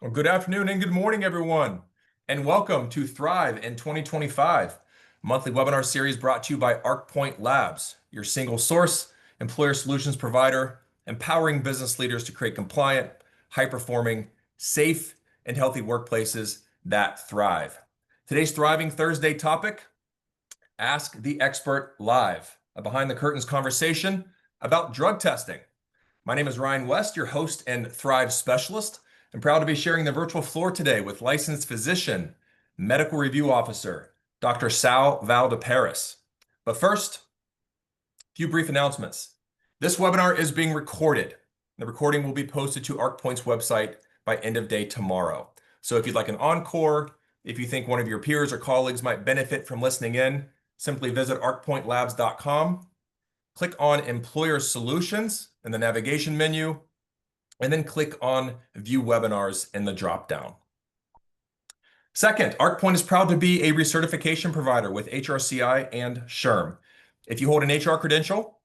Well, good afternoon and good morning, everyone, and welcome to Thrive in 2025, monthly webinar series brought to you by ARCpoint Labs, your single source employer solutions provider, empowering business leaders to create compliant, high-performing, safe, and healthy workplaces that thrive. Today's Thriving Thursday topic, Ask the Expert Live, a behind-the-curtains conversation about drug testing. My name is Ryan West, your host and Thrive specialist. I'm proud to be sharing the virtual floor today with licensed physician, medical review officer, Dr. Sal Valldeperas. But first, a few brief announcements. This webinar is being recorded. The recording will be posted to ARCpoint's website by end of day tomorrow. So if you'd like an encore, if you think one of your peers or colleagues might benefit from listening in, simply visit arcpointlabs.com, click on Employer Solutions in the navigation menu, and then click on View Webinars in the dropdown. Second, ARCpoint is proud to be a recertification provider with HRCI and SHRM. If you hold an HR credential,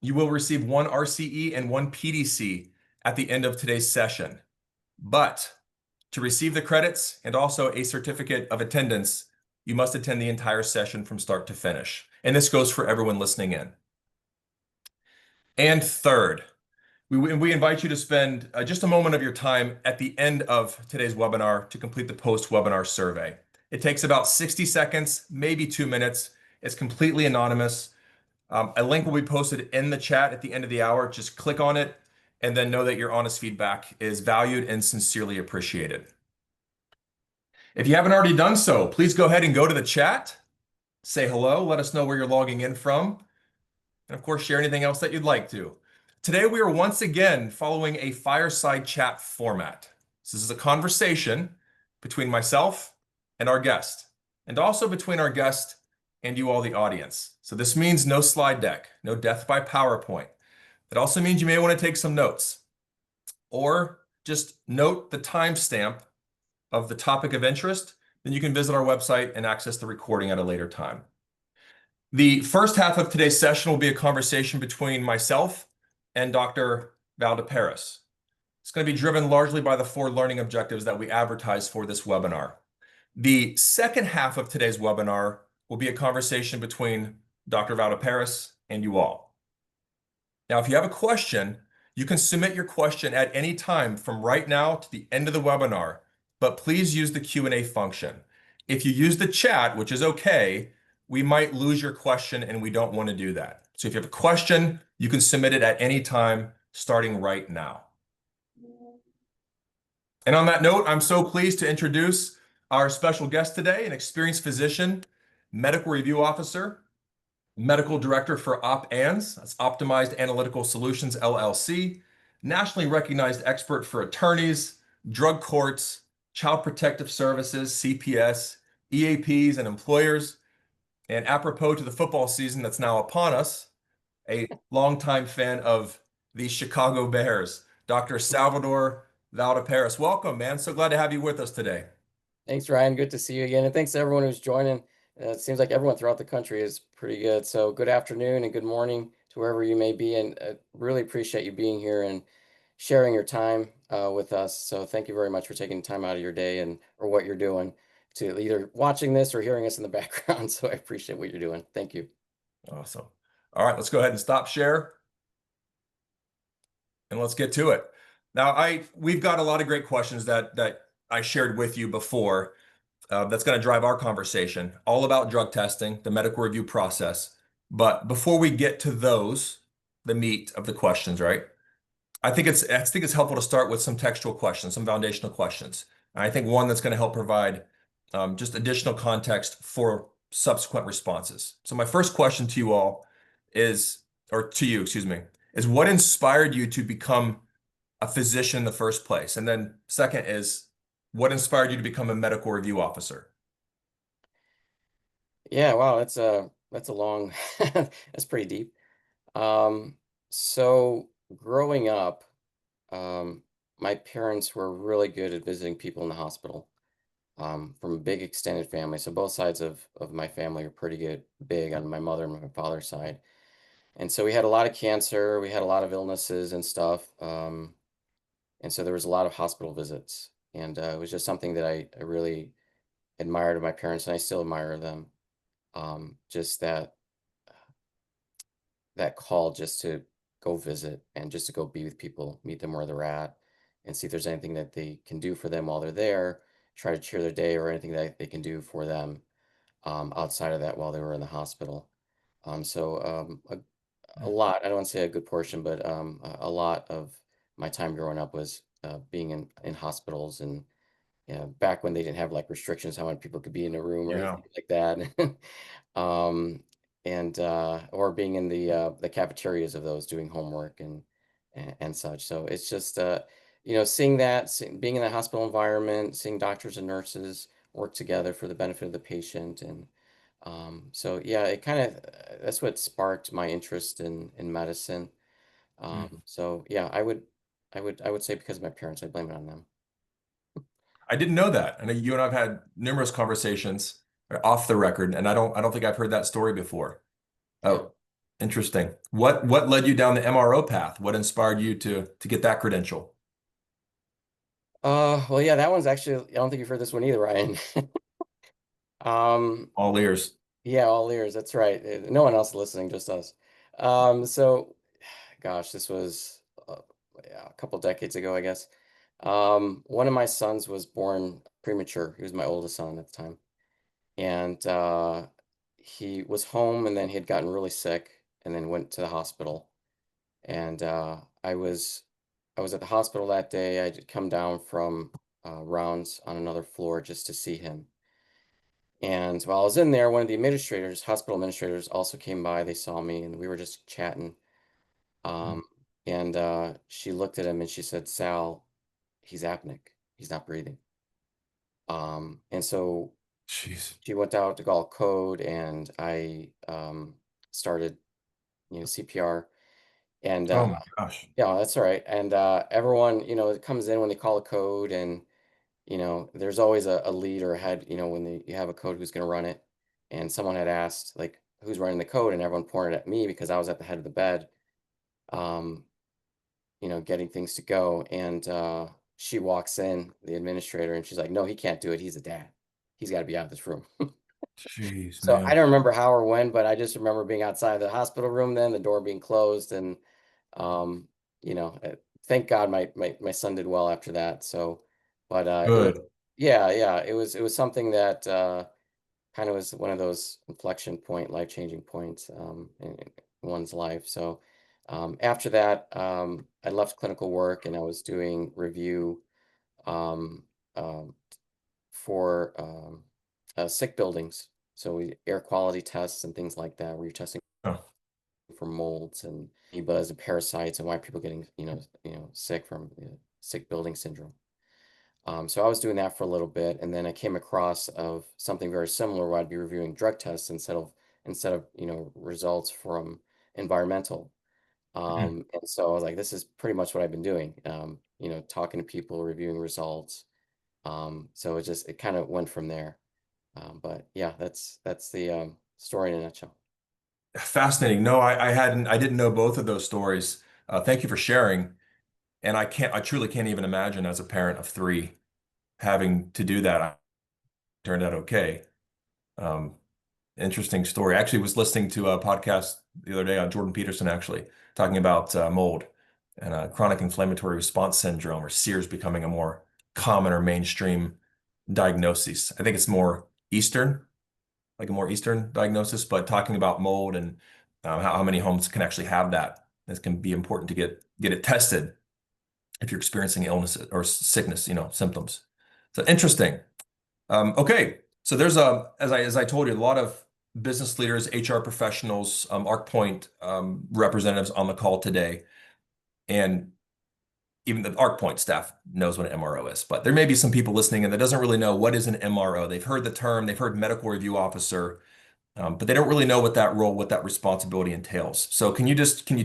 you will receive one RCE and one PDC at the end of today's session. But to receive the credits and also a certificate of attendance, you must attend the entire session from start to finish. And this goes for everyone listening in. And third, we invite you to spend just a moment of your time at the end of today's webinar to complete the post-webinar survey. It takes about 60 seconds, maybe 2 minutes. It's completely anonymous. A link will be posted in the chat at the end of the hour. Just click on it and then know that your honest feedback is valued and sincerely appreciated. If you haven't already done so, please go ahead and go to the chat, say hello, let us know where you're logging in from, and of course, share anything else that you'd like to. Today, we are once again following a fireside chat format. This is a conversation between myself and our guest, and also between our guest and you all, the audience. So this means no slide deck, no death by PowerPoint. It also means you may want to take some notes, or just note the timestamp of the topic of interest. Then you can visit our website and access the recording at a later time. The first half of today's session will be a conversation between myself and Dr. Valldeperas. It's going to be driven largely by the 4 learning objectives that we advertise for this webinar. The second half of today's webinar will be a conversation between Dr. Valldeperas and you all. Now, if you have a question, you can submit your question at any time from right now to the end of the webinar, but please use the Q&A function. If you use the chat, which is okay, we might lose your question and we don't want to do that. So if you have a question, you can submit it at any time starting right now. And on that note, I'm so pleased to introduce our special guest today, an experienced physician, medical review officer, medical director for OpANS, that's Optimized Analytical Solutions, LLC, nationally recognized expert for attorneys, drug courts, child protective services, CPS, EAPs, and employers. And apropos to the football season that's now upon us, a longtime fan of the Chicago Bears, Dr. Salvador Valldeperas. Welcome, man. So glad to have you with us today. Thanks, Ryan. Good to see you again. And thanks to everyone who's joining. It seems like everyone throughout the country is pretty good. So good afternoon and good morning to wherever you may be. And really appreciate you being here and sharing your time with us. So thank you very much for taking time out of your day or what you're doing to either watching this or hearing us in the background. So I appreciate what you're doing. Thank you. Awesome. All right, let's go ahead and stop share. And let's get to it. Now, we've got a lot of great questions that I shared with you before that's going to drive our conversation, all about drug testing, the medical review process. But before we get to those, the meat of the questions, right? I think it's helpful to start with some textual questions, some foundational questions. And I think one that's going to help provide just additional context for subsequent responses. So my first question to you all is, or to you, excuse me, is what inspired you to become a physician in the first place? And then second is, what inspired you to become a medical review officer? Yeah, wow, that's a long, that's pretty deep. So growing up, my parents were really good at visiting people in the hospital, from a big extended family. So both sides of my family are pretty big on my mother and my father's side. And so we had a lot of cancer, we had a lot of illnesses and stuff. And so there was a lot of hospital visits. And it was just something that I really admired of my parents, and I still admire them. Just that call just to go visit and just to go be with people, meet them where they're at, and see if there's anything that they can do for them while they're there, try to cheer their day or anything that they can do for them outside of that while they were in the hospital. A lot, I don't want to say a good portion, but a lot of my time growing up was being in hospitals and back when they didn't have like restrictions how many people could be in a room or Yeah. anything like that. um, and or being in the cafeterias of those doing homework and such. So it's just seeing that, being in the hospital environment, seeing doctors and nurses work together for the benefit of the patient, and so yeah, it kind of that's what sparked my interest in medicine. Mm. So yeah, I would say because of my parents, I blame it on them. I didn't know that. And you and I've had numerous conversations off the record, and I don't think I've heard that story before. Yeah. Oh, interesting. What led you down the MRO path? What inspired you to get that credential? Well, yeah, that one's actually, I don't think you've heard this one either, Ryan. Um, All ears. yeah, all ears. That's right. No one else listening, just us. So, gosh, this was yeah, a couple decades ago, I guess. One of my sons was born premature. He was my oldest son at the time, and he was home, and then he had gotten really sick, and then went to the hospital. And I was at the hospital that day. I would come down from rounds on another floor just to see him. And while I was in there, one of the administrators, hospital administrators, also came by. They saw me, and we were just chatting. Um, and she looked at him and she said, "Sal, he's apneic. He's not breathing." And so Jeez. she went out to call code, and I started, CPR. And Oh my gosh. yeah, that's all right. And everyone, it comes in when they call a code, and there's always a lead or a head, when you have a code who's going to run it. And someone had asked, like, who's running the code, and everyone pointed at me because I was at the head of the bed, um, getting things to go. And she walks in, the administrator, and she's like, "No, he can't do it. He's a dad. He's got to be out of this room." Jeez, So I man. don't remember how or when, but I just remember being outside the hospital room then, the door being closed, and um, thank God my son did well after that. So, but it was, Good. yeah, yeah, it was something that kind of was one of those inflection point, life-changing points in one's life. So after that, I left clinical work and I was doing review um, um, for sick buildings. So air quality tests and things like that, where you're testing Oh, for molds and amoebas and parasites and why people are getting sick from sick building syndrome. So I was doing that for a little bit, and then I came across of something very similar where I'd be reviewing drug tests instead of results from environmental. mhm. And so I was like, this is pretty much what I've been doing. Talking to people, reviewing results. So it kind of went from there. But yeah, that's the story in a nutshell. Fascinating. No, I didn't know both of those stories. Thank you for sharing. And I truly can't even imagine as a parent of three having to do that. I turned out okay. Um, Interesting story. I actually was listening to a podcast the other day on Jordan Peterson, actually, talking about mold and chronic inflammatory response syndrome, or SEERS, becoming a more common or mainstream diagnosis. I think it's more Eastern, like a more Eastern diagnosis, but talking about mold and how many homes can actually have that. This can be important to get it tested if you're experiencing illness or sickness, symptoms. So interesting. Okay, so there's as I told you, a lot of business leaders, HR professionals, ARCpoint representatives on the call today, and even the ARCpoint staff knows what an MRO is. But there may be some people listening and that doesn't really know what is an MRO. They've heard the term, they've heard medical review officer, but they don't really know what that role, what that responsibility entails. So can you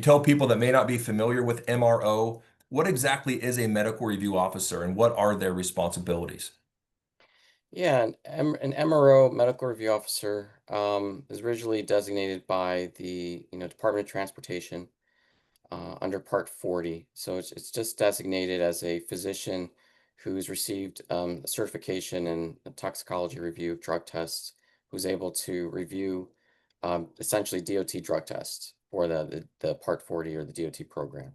tell people that may not be familiar with MRO, what exactly is a medical review officer and what are their responsibilities? Yeah, an MRO, medical review officer, is originally designated by the Department of Transportation under Part 40. So it's just designated as a physician who's received certification in toxicology review of drug tests, who's able to review essentially DOT drug tests for the Part 40 or the DOT program.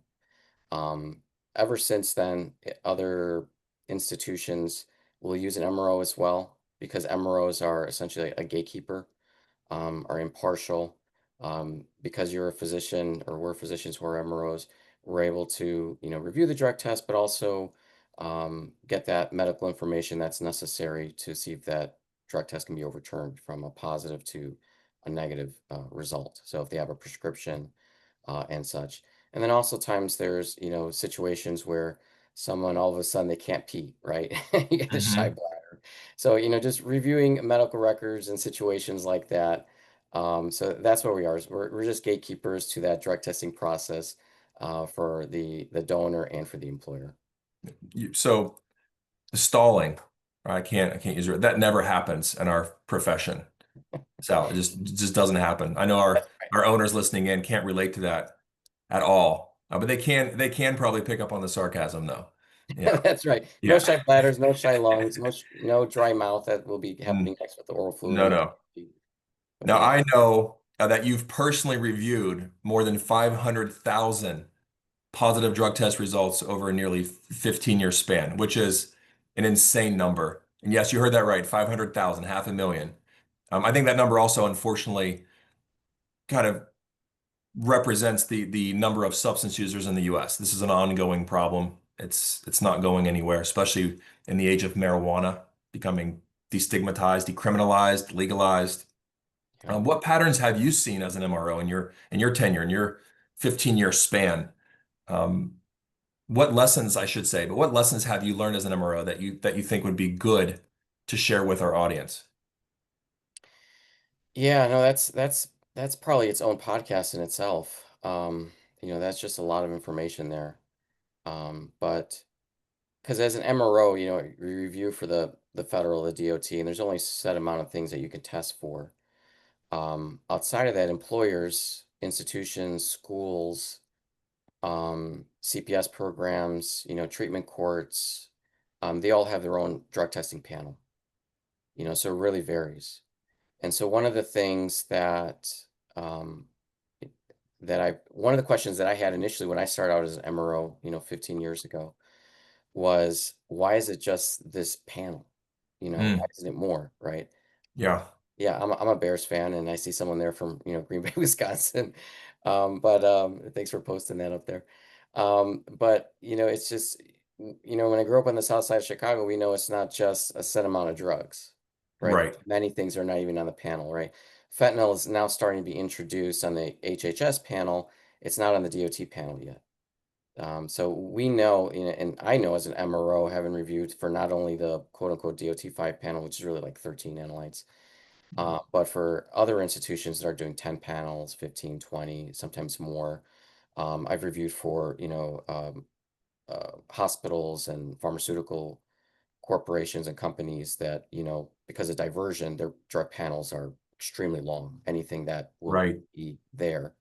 Um, Ever since then, other institutions will use an MRO as well because MROs are essentially a gatekeeper, are impartial. Because you're a physician or we're physicians who are MROs, we're able to, review the drug test, but also get that medical information that's necessary to see if that drug test can be overturned from a positive to a negative result. So if they have a prescription and such. And then also times there's, situations where someone all of a sudden they can't pee, right? You get a shy Hmm. bladder. So, just reviewing medical records and situations like that. So that's where we are. Is we're just gatekeepers to that drug testing process for the donor and for the employer. So the stalling, I can't use it. That never happens in our profession. Sal, it just doesn't happen. I know our That's our owners listening in can't relate to that at all. But they can probably pick up on the sarcasm though. Yeah. right. That's right. No Yeah. shy bladders, no shy lungs, no dry mouth. That will be Mm, happening next with the oral fluid No, and no. but Now yeah. I know that you've personally reviewed more than 500,000 positive drug test results over a nearly 15-year span, which is an insane number. And yes, you heard that right, 500,000, half a million. I think that number also, unfortunately, kind of represents the number of substance users in the US. This is an ongoing problem. It's not going anywhere, especially in the age of marijuana becoming destigmatized, decriminalized, legalized. Yeah. What patterns have you seen as an MRO in your tenure, in your 15-year span? Um, what lessons, I should say, but what lessons have you learned as an MRO that you think would be good to share with our audience? Yeah, no, that's probably its own podcast in itself. That's just a lot of information there. But because as an MRO, you review for the federal, the DOT, and there's only a set amount of things that you can test for. Outside of that, employers, institutions, schools, CPS programs, treatment courts, they all have their own drug testing panel. So it really varies. And so one of the things um, one of the questions that I had initially when I started out as an MRO, 15 years ago, was why is it just this panel? Why Mm, isn't it more, right? yeah, Yeah, I'm a Bears fan, and I see someone there from, Green Bay, Wisconsin. But thanks for posting that up there. But it's just when I grew up on the south side of Chicago, we know it's not just a set amount of drugs, right? right, Many things are not even on the panel, right? Fentanyl is now starting to be introduced on the HHS panel. It's not on the DOT panel yet. So we know, and I know as an MRO, having reviewed for not only the quote unquote DOT 5 panel, which is really like 13 analytes, but for other institutions that are doing 10 panels, 15, 20, sometimes more, I've reviewed for, hospitals and pharmaceutical corporations and companies that, because of diversion, their drug panels are extremely long, anything that will right, be there.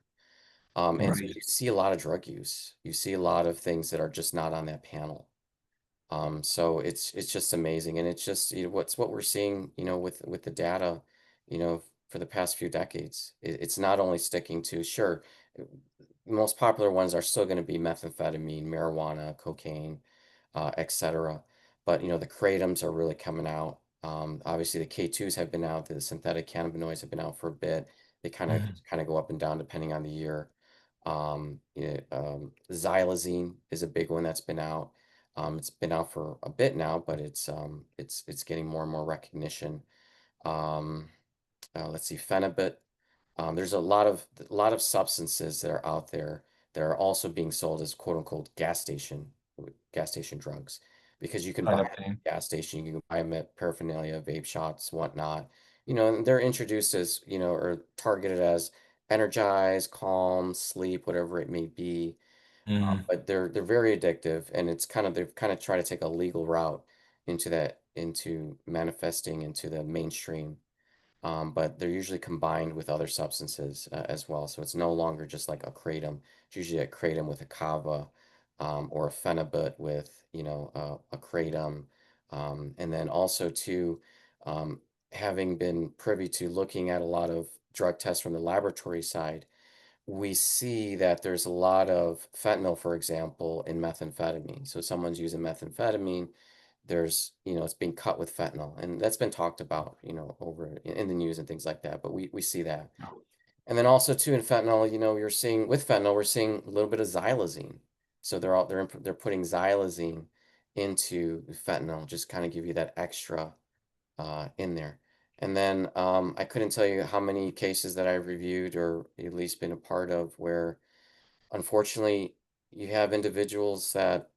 And so right. you see a lot of drug use. You see a lot of things that are just not on that panel. So it's just amazing, and it's just what we're seeing, with the data, for the past few decades. It's not only sticking to sure, uh, the most popular ones are still going to be methamphetamine, marijuana, cocaine, etc. But the kratoms are really coming out. Obviously, the K2s have been out. The synthetic cannabinoids have been out for a bit. They Mhm. kind of go up and down depending on the year. Xylazine is a big one that's been out. It's been out for a bit now, but it's getting more and more recognition. Um, let's see, Phenibut. There's a lot of substances that are out there that are also being sold as quote unquote gas station drugs because you can buy Kind them of thing. at the gas station, you can buy them at paraphernalia, vape shops, whatnot. And they're introduced as or targeted as energize, calm, sleep, whatever it may be. Mhm. But they're very addictive, and they've kind of tried to take a legal route into manifesting into the mainstream. But they're usually combined with other substances as well. So it's no longer just like a kratom. It's usually a kratom with a kava, or a phenibut with, a kratom. And then also too, um, having been privy to looking at a lot of drug tests from the laboratory side, we see that there's a lot of fentanyl, for example, in methamphetamine. So someone's using methamphetamine, it's being cut with fentanyl, and that's been talked about, over in the news and things like that. But we see that. And then also too in fentanyl, you're seeing with fentanyl, we're seeing a little bit of xylazine. So they're putting xylazine into fentanyl, just kind of give you that extra in there. And then I couldn't tell you how many cases that I've reviewed or at least been a part of where unfortunately you have individuals that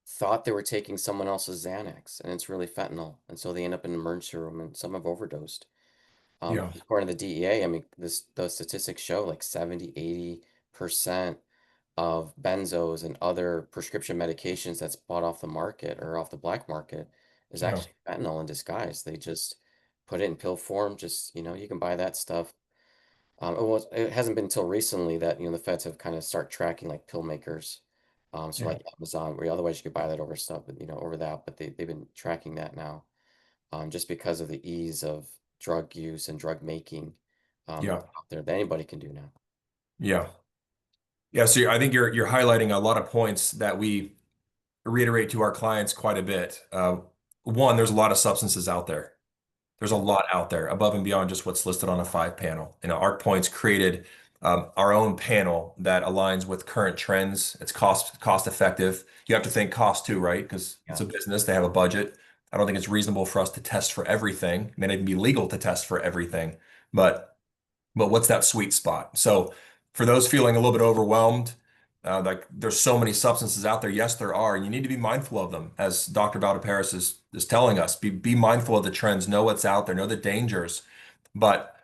thought they were taking someone else's Xanax and it's really fentanyl. And so they end up in the emergency room and some have overdosed. Yeah, Because according to the DEA, I mean, those statistics show like 70, 80% of benzos and other prescription medications that's bought off the market or off the black market is yeah, actually fentanyl in disguise. They just put it in pill form. Just, you can buy that stuff. It hasn't been until recently that, the feds have kind of start tracking like pill makers. So yeah, like Amazon, where otherwise you could buy that over stuff, but, over that, but they've been tracking that now, just because of the ease of drug use and drug making yeah, out there that anybody can do now. yeah. Yeah, so I think you're highlighting a lot of points that we reiterate to our clients quite a bit. One, there's a lot of substances out there. There's a lot out there above and beyond just what's listed on a five panel. ARCpoint's created our own panel that aligns with current trends. It's cost effective. You have to think cost too, right? Because it's Yeah. a business, they have a budget. I don't think it's reasonable for us to test for everything. It may not even be legal to test for everything, but what's that sweet spot? So for those feeling a little bit overwhelmed, like there's so many substances out there. Yes, there are, and you need to be mindful of them. As Dr. Valldeperas is telling us, be mindful of the trends, know what's out there, know the dangers, but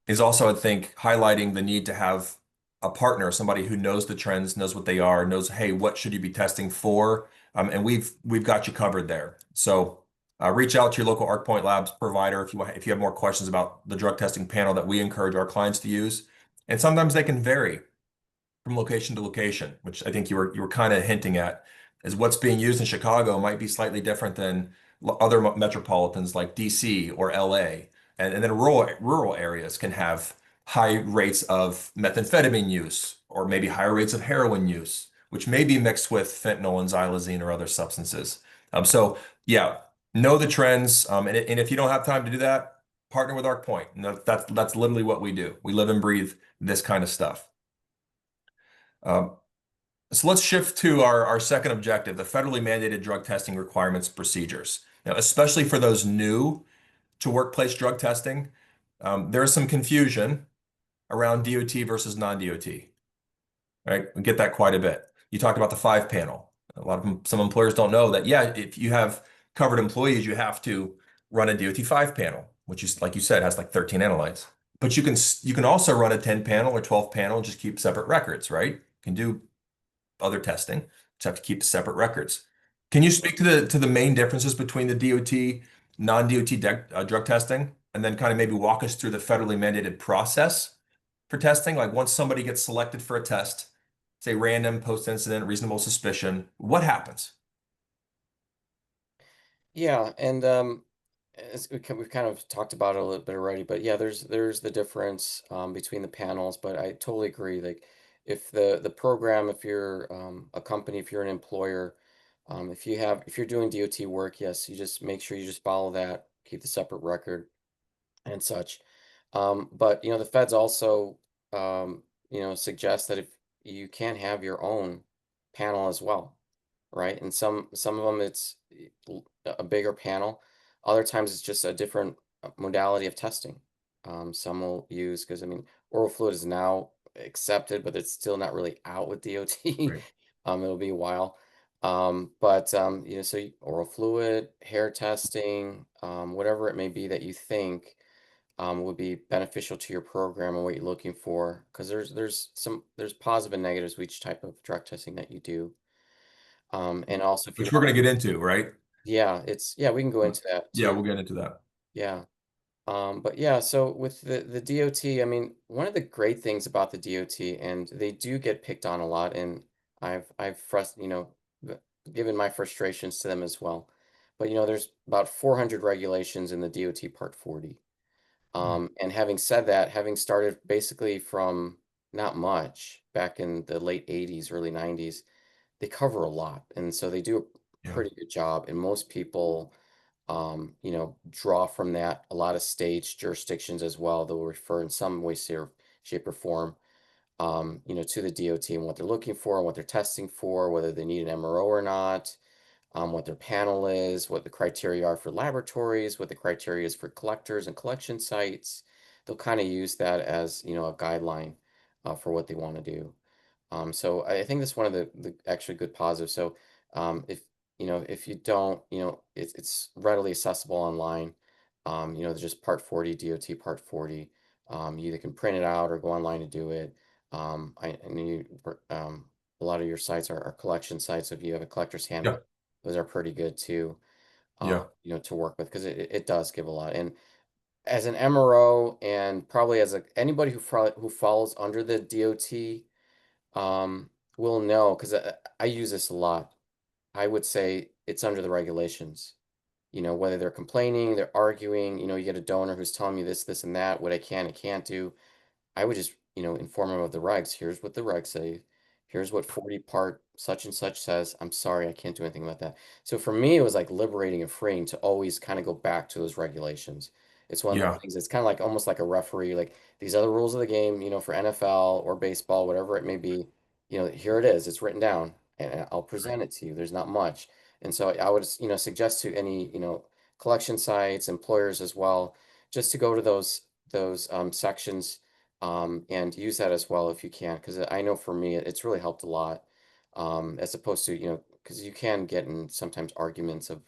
is also, I think, highlighting the need to have a partner, somebody who knows the trends, knows what they are, knows, hey, what should you be testing for? And we've got you covered there. So reach out to your local ARCpoint Labs provider if you have more questions about the drug testing panel that we encourage our clients to use. And sometimes they can vary from location to location, which I think you were kind of hinting at, is what's being used in Chicago might be slightly different than other metropolitans like DC or LA. And then rural areas can have high rates of methamphetamine use or maybe higher rates of heroin use, which may be mixed with fentanyl and xylazine or other substances. So yeah, know the trends. And if you don't have time to do that, partner with ARCpoint. That's literally what we do. We live and breathe this kind of stuff. Um, so let's shift to our second objective, the federally mandated drug testing requirements procedures. Now, especially for those new to workplace drug testing, there is some confusion around DOT versus non-DOT, right? We get that quite a bit. You talked about the five panel. Some employers don't know that, yeah, if you have covered employees, you have to run a DOT five panel, which is, like you said, has like 13 analytes. But you can also run a 10 panel or 12 panel and just keep separate records, right? You can do other testing. Just have to keep separate records. Can you speak to the main differences between the DOT, non-DOT drug testing, and then kind of maybe walk us through the federally mandated process for testing? Like once somebody gets selected for a test, say random post-incident, reasonable suspicion, what happens? Yeah, and we've kind of talked about it a little bit already, but yeah, there's the difference between the panels. But I totally agree. Like, if the program, if you're a company, if you're an employer, if you're doing DOT work, yes, you just make sure you just follow that, keep the separate record and such. But the feds also suggest that if you can't have your own panel as well, right? And some of them it's a bigger panel. Other times it's just a different modality of testing. Some will use because I mean oral fluid is now accepted, but it's still not really out with DOT. Right. It'll be a while. But so oral fluid, hair testing, whatever it may be that you think would be beneficial to your program and what you're looking for, because there's positive and negatives with each type of drug testing that you do. And also if you Which we're don't, going to get into, right? yeah, we can go into that Yeah, too. we'll get into that. Yeah. But yeah, so with the DOT, I mean, one of the great things about the DOT, and they do get picked on a lot, and I've given my frustrations to them as well. But there's about 400 regulations in the DOT Part 40. Mm. And having said that, having started basically from not much back in the late 80s, early 90s, they cover a lot. And so they do a Yeah. pretty good job. And most people, draw from that. A lot of states, jurisdictions as well, they'll refer in some way, shape, or form, to the DOT and what they're looking for and what they're testing for, whether they need an MRO or not, what their panel is, what the criteria are for laboratories, what the criteria is for collectors and collection sites. They'll kind of use that as, a guideline for what they want to do. So I think that's one of the actually good positives. So if you don't, it's readily accessible online. There's just Part 40, DOT Part 40. You either can print it out or go online to do it. I know a lot of your sites are collection sites. So if you have a collector's Yeah. handbook, those are pretty good too, Yeah. to work with because it does give a lot. And as an MRO and probably as anybody who falls under the DOT will know because I use this a lot. I would say it's under the regulations. Whether they're complaining, they're arguing, you get a donor who's telling me this, and that, what I can and can't do. I would just, inform them of the regs. Here's what the regs say. Here's what 40 part such and such says. I'm sorry, I can't do anything about that. So for me, it was like liberating and freeing to always kind of go back to those regulations. It's one of the Yeah. things, it's kind of like almost like a referee, like these are the rules of the game, for NFL or baseball, whatever it may be, here it is, it's written down and I'll present it to you. There's not much. And so I would, suggest to any, collection sites, employers as well, just to go to those sections and use that as well if you can, because I know for me it's really helped a lot. As opposed to, because you can get in sometimes arguments of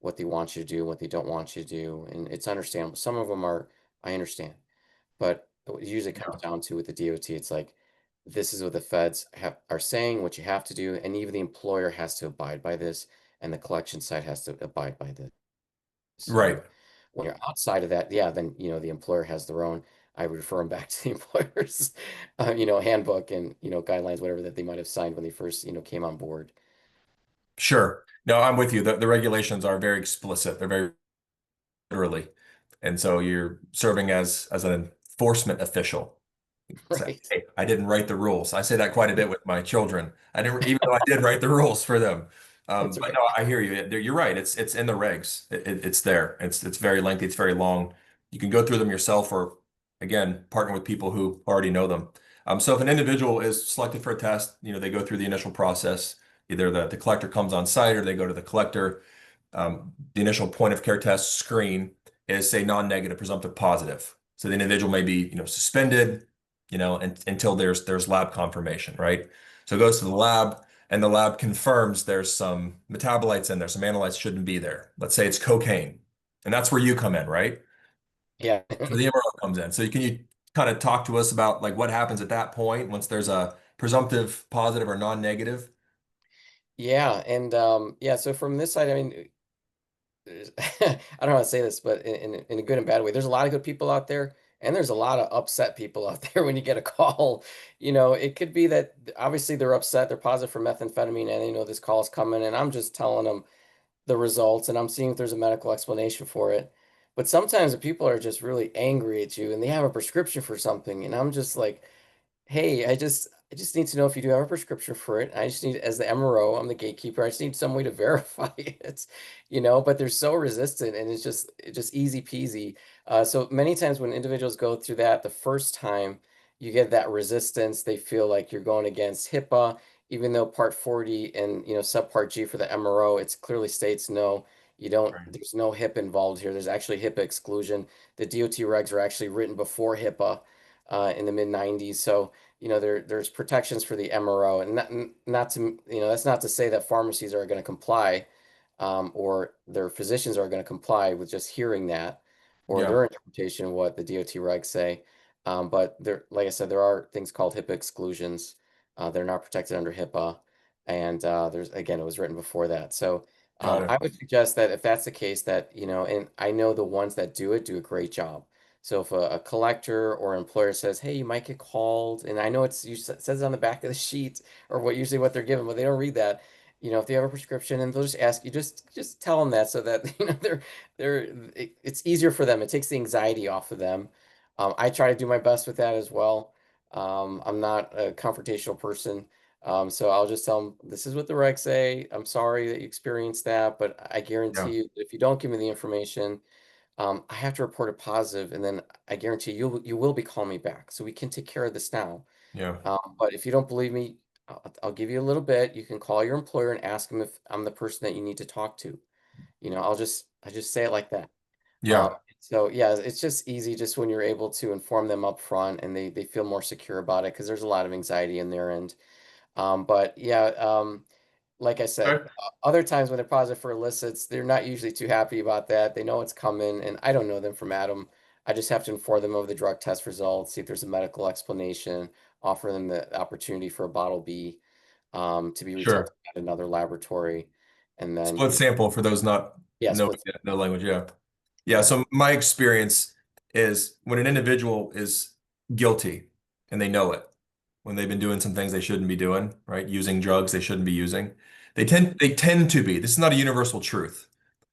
what they want you to do, what they don't want you to do, and it's understandable. Some of them are, I understand, but it usually comes Yeah. down to with the DOT, it's like this is what the feds are saying, what you have to do, and even the employer has to abide by this, and the collection site has to abide by this. Right. When you're outside of that, yeah, then the employer has their own. I would refer them back to the employer's, handbook and guidelines, whatever that they might have signed when they first came on board. Sure. No, I'm with you. The regulations are very explicit. They're very literally. And so you're serving as an enforcement official. Say, Right. hey, I didn't write the rules. I say that quite a bit with my children. I didn't, even though I did write the rules for them. That's But right. no, I hear you. You're right. It's in the regs. It's there. It's very lengthy. It's very long. You can go through them yourself, or again, partner with people who already know them. So if an individual is selected for a test, they go through the initial process. Either the collector comes on site, or they go to the collector. The initial point of care test screen is say non-negative, presumptive positive. So the individual may be, suspended, until there's lab confirmation, right? So it goes to the lab, and the lab confirms there's some metabolites in there, some analytes shouldn't be there. Let's say it's cocaine, and that's where you come in, right? Yeah. So the MRO comes in. So can you kind of talk to us about like what happens at that point once there's a presumptive positive or non-negative? Yeah. And yeah, so from this side, I mean, I don't know how to say this, but in a good and bad way, there's a lot of good people out there, and there's a lot of upset people out there when you get a call. It could be that obviously they're upset, they're positive for methamphetamine, and they know this call is coming, and I'm just telling them the results and I'm seeing if there's a medical explanation for it. But sometimes the people are just really angry at you and they have a prescription for something, and I'm just like, hey, I just need to know if you do have a prescription for it. I just need, as the MRO, I'm the gatekeeper. I just need some way to verify it, but they're so resistant and it's just easy peasy. So many times when individuals go through that the first time, you get that resistance. They feel like you're going against HIPAA, even though Part 40 and Subpart G for the MRO, it's clearly states no, you don't, Right. there's no HIPAA involved here. There's actually HIPAA exclusion. The DOT regs are actually written before HIPAA in the mid 90s. So there's protections for the MRO, and not to that's not to say that pharmacies are going to comply, or their physicians are going to comply with just hearing that, or Yeah, their interpretation of what the DOT regs say. But there, like I said, there are things called HIPAA exclusions. They're not protected under HIPAA, and there's again, it was written before that. So got it. I would suggest that if that's the case, that and I know the ones that do it do a great job. So if a collector or employer says, "Hey, you might get called," and I know it says on the back of the sheet or what they're given, but they don't read that. If they have a prescription and they'll just ask you, just tell them that so that it's easier for them. It takes the anxiety off of them. I try to do my best with that as well. I'm not a confrontational person. So I'll just tell them, this is what the regs say. I'm sorry that you experienced that, but I Yeah. guarantee you, if you don't give me the information, I have to report it positive, and then I guarantee you will be calling me back, so we can take care of this now. Yeah. But if you don't believe me, I'll give you a little bit. You can call your employer and ask them if I'm the person that you need to talk to. I just say it like that. Um, Yeah. so yeah, it's just easy just when you're able to inform them up front and they feel more secure about it because there's a lot of anxiety in their end. But yeah, like I said, Okay. other times when they're positive for illicits, they're not usually too happy about that. They know it's coming, and I don't know them from Adam. I just have to inform them of the drug test results, see if there's a medical explanation, offer them the opportunity for a bottle B, to be retested Sure. at another laboratory, and then Split sample for those not yeah, know split. no language. Yeah. Yeah. Yeah, So my experience is when an individual is guilty and they know it, when they've been doing some things they shouldn't be doing, right? Using drugs they shouldn't be using. They tend to be. This is not a universal truth,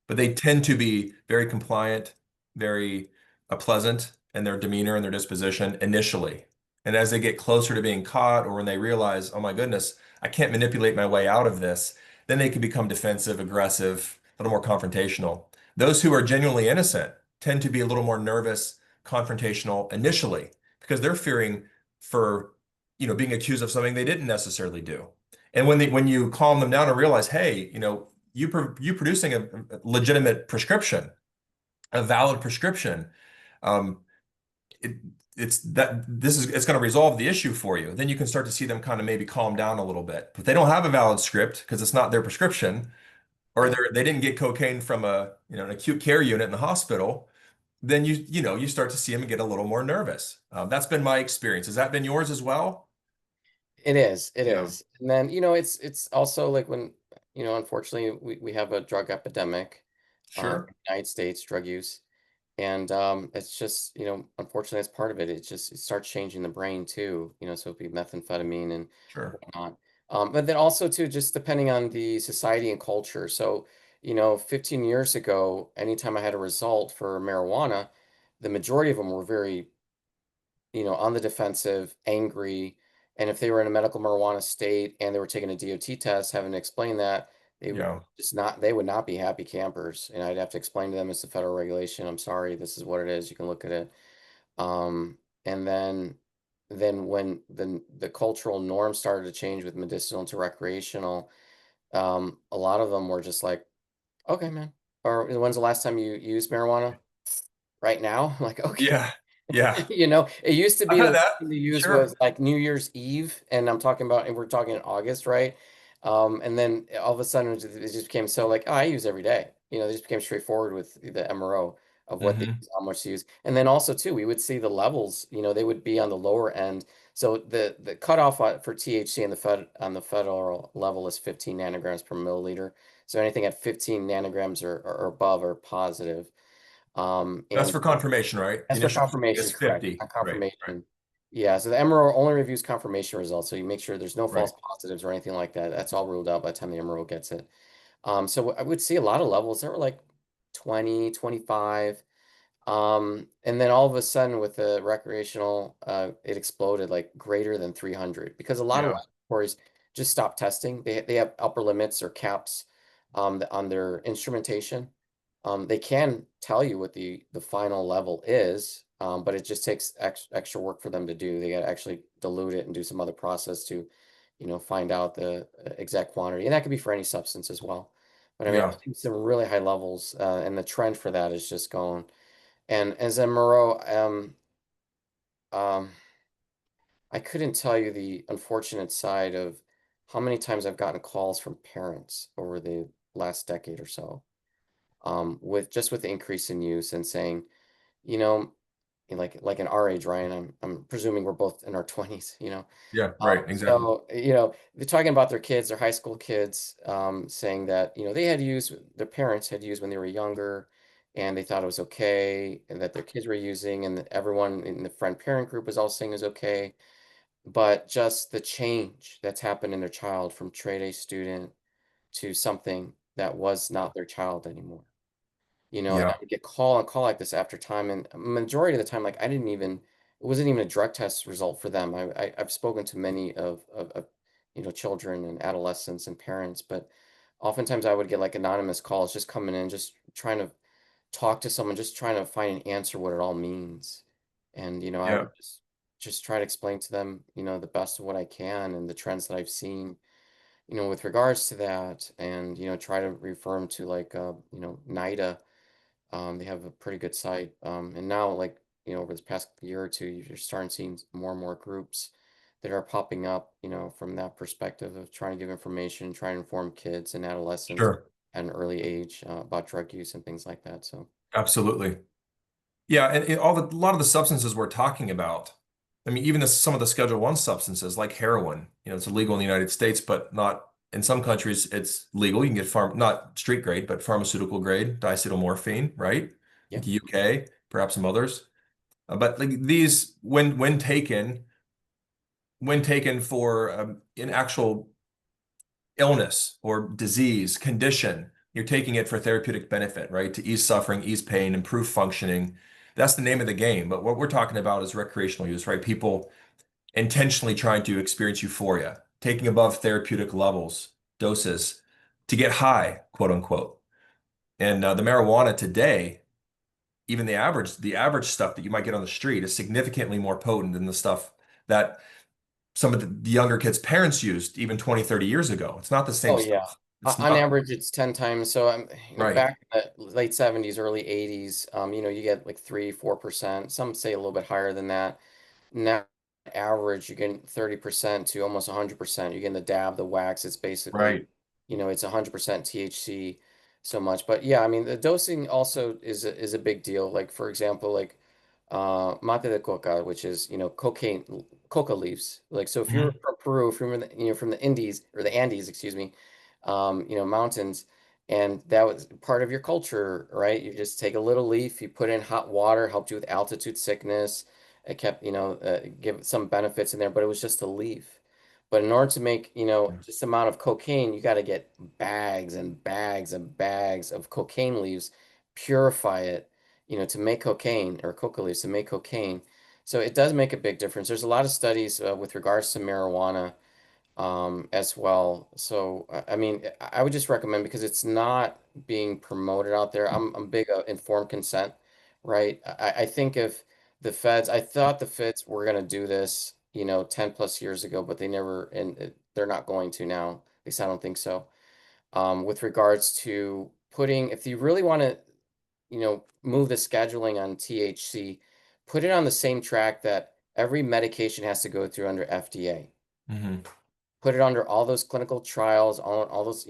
but they tend to be very compliant, very pleasant in their demeanor and their disposition initially. And as they get closer to being caught, or when they realize, oh my goodness, I can't manipulate my way out of this, then they can become defensive, aggressive, a little more confrontational. Those who are genuinely innocent tend to be a little more nervous, confrontational initially because they're fearing for, being accused of something they didn't necessarily do. And when you calm them down and realize, hey, you producing a legitimate prescription, a valid prescription, um, it, it's going to resolve the issue for you. Then you can start to see them kind of maybe calm down a little bit. But if they don't have a valid script because it's not their prescription, or yeah. they didn't get cocaine from an acute care unit in the hospital, then you start to see them get a little more nervous. That's been my experience. Has that been yours as well? It is, it Yeah. is. And then, it's also like when, unfortunately we have a drug epidemic in Sure. the United States, drug use. And it's just, unfortunately, it's part of it. It starts changing the brain too, so it'd be methamphetamine and Sure. whatnot. But then also too, just depending on the society and culture. So, 15 years ago, anytime I had a result for marijuana, the majority of them were very, on the defensive, angry. And if they were in a medical marijuana state and they were taking a DOT test, having to explain that, Yeah. they would not be happy campers. And I'd have to explain to them it's a federal regulation. I'm sorry, this is what it is. You can look at it. And then when the cultural norm started to change with medicinal to recreational, a lot of them were just like, okay, man. Or when's the last time you used marijuana? Right now? I'm like, okay. Yeah. Yeah. It used to I've be the had last that. thing to use Sure. was like New Year's Eve, and we're talking in August, right? And then all of a sudden it just became so like, oh, I use every day. They just became straightforward with the MRO of what they Hmm. use, how much to use. And then also too, we would see the levels, they would be on the lower end. So the cutoff for THC on the federal level is 15 nanograms per milliliter. So anything at 15 nanograms or above are positive. That's And for confirmation, right? The as for initial EPA confirmation, is correct. 50. On Right. Right. confirmation. Yeah, so the MRO only reviews confirmation results, so you make sure there's no false Right. positives or anything like that. That's all ruled out by the time the MRO gets it. So I would see a lot of levels. There were like 20, 25. And then all of a sudden with the recreational, it exploded like greater than 300 because a lot of Yeah. laboratories just stopped testing. They have upper limits or caps on their instrumentation. They can tell you what the final level is, but it just takes extra work for them to do. They got to actually dilute it and do some other process to, find out the exact quantity. And that could be for any substance as well. But I mean, I've Yeah. seen some really high levels, and the trend for that is just going. And as a Moreau, um, I couldn't tell you the unfortunate side of how many times I've gotten calls from parents over the last decade or so, with the increase in use and saying, you know, like in our age, Ryan, I'm presuming we're both in our 20s, Yeah. Right. Exactly. So, they're talking about their kids, their high school kids, saying that, their parents had used when they were younger, and they thought it was okay, and that their kids were using, and that everyone in the friend parent group was all saying is okay. But just the change that's happened in their child from trade A student to something that was not their child anymore. And Yeah. I would get call and call like this after time, and majority of the time, like I didn't even, it wasn't even a drug test result for them. I've spoken to many of children and adolescents and parents, but oftentimes I would get like anonymous calls just coming in, just trying to talk to someone, just trying to find an answer what it all means. And I Yeah. would just try to explain to them, the best of what I can and the trends that I've seen, with regards to that, and try to refer them to like NIDA. They have a pretty good site. And now, like, over this past year or two, you're starting seeing more and more groups that are popping up, from that perspective of trying to give information, trying to inform kids and adolescents Sure. at an early age about drug use and things like that. So, Absolutely. Yeah, and a lot of the substances we're talking about, I mean, even some of the Schedule One substances like heroin, it's illegal in the United States, but not in some countries. It's legal. You can get not street grade, but pharmaceutical grade diacetylmorphine, right? I yeah. think UK, perhaps some others. But like these, when taken for an actual illness or disease condition, you're taking it for therapeutic benefit, right? To ease suffering, ease pain, improve functioning. That's the name of the game. But what we're talking about is recreational use, right? People intentionally trying to experience euphoria, taking above therapeutic levels, doses to get high, quote unquote. And the marijuana today, even the average stuff that you might get on the street is significantly more potent than the stuff that some of the younger kids' parents used even 20, 30 years ago. It's not the same Oh yeah. stuff. It's On not average, it's 10 times. So right. back in the late 70s, early 80s, you get like 3, 4%. Some say a little bit higher than that. Now, average, you're getting 30% to almost 100%. You're getting the dab, the wax. It's basically, Right. it's 100% THC so much. But yeah, I mean, the dosing also is a big deal. Like, for example, like mate de coca, which is, cocaine, coca leaves. Like, so if you're Mhm. from Peru, if you're from the Indies or the Andes, excuse me, mountains, and that was part of your culture, right? You just take a little leaf, you put in hot water, helped you with altitude sickness. It kept, give some benefits in there, but it was just a leaf. But in order to make, just amount of cocaine, you got to get bags and bags and bags of cocaine leaves, purify it, to make cocaine, or coca leaves to make cocaine. So it does make a big difference. There's a lot of studies with regards to marijuana as well. So, I mean, I would just recommend, because it's not being promoted out there. I'm big informed consent, right? I think if I thought the feds were going to do this, 10 plus years ago, but they never, and they're not going to now. At least I don't think so. With regards to if you really want to, move the scheduling on THC, put it on the same track that every medication has to go through under FDA. Mhm. Put it under all those clinical trials, all those,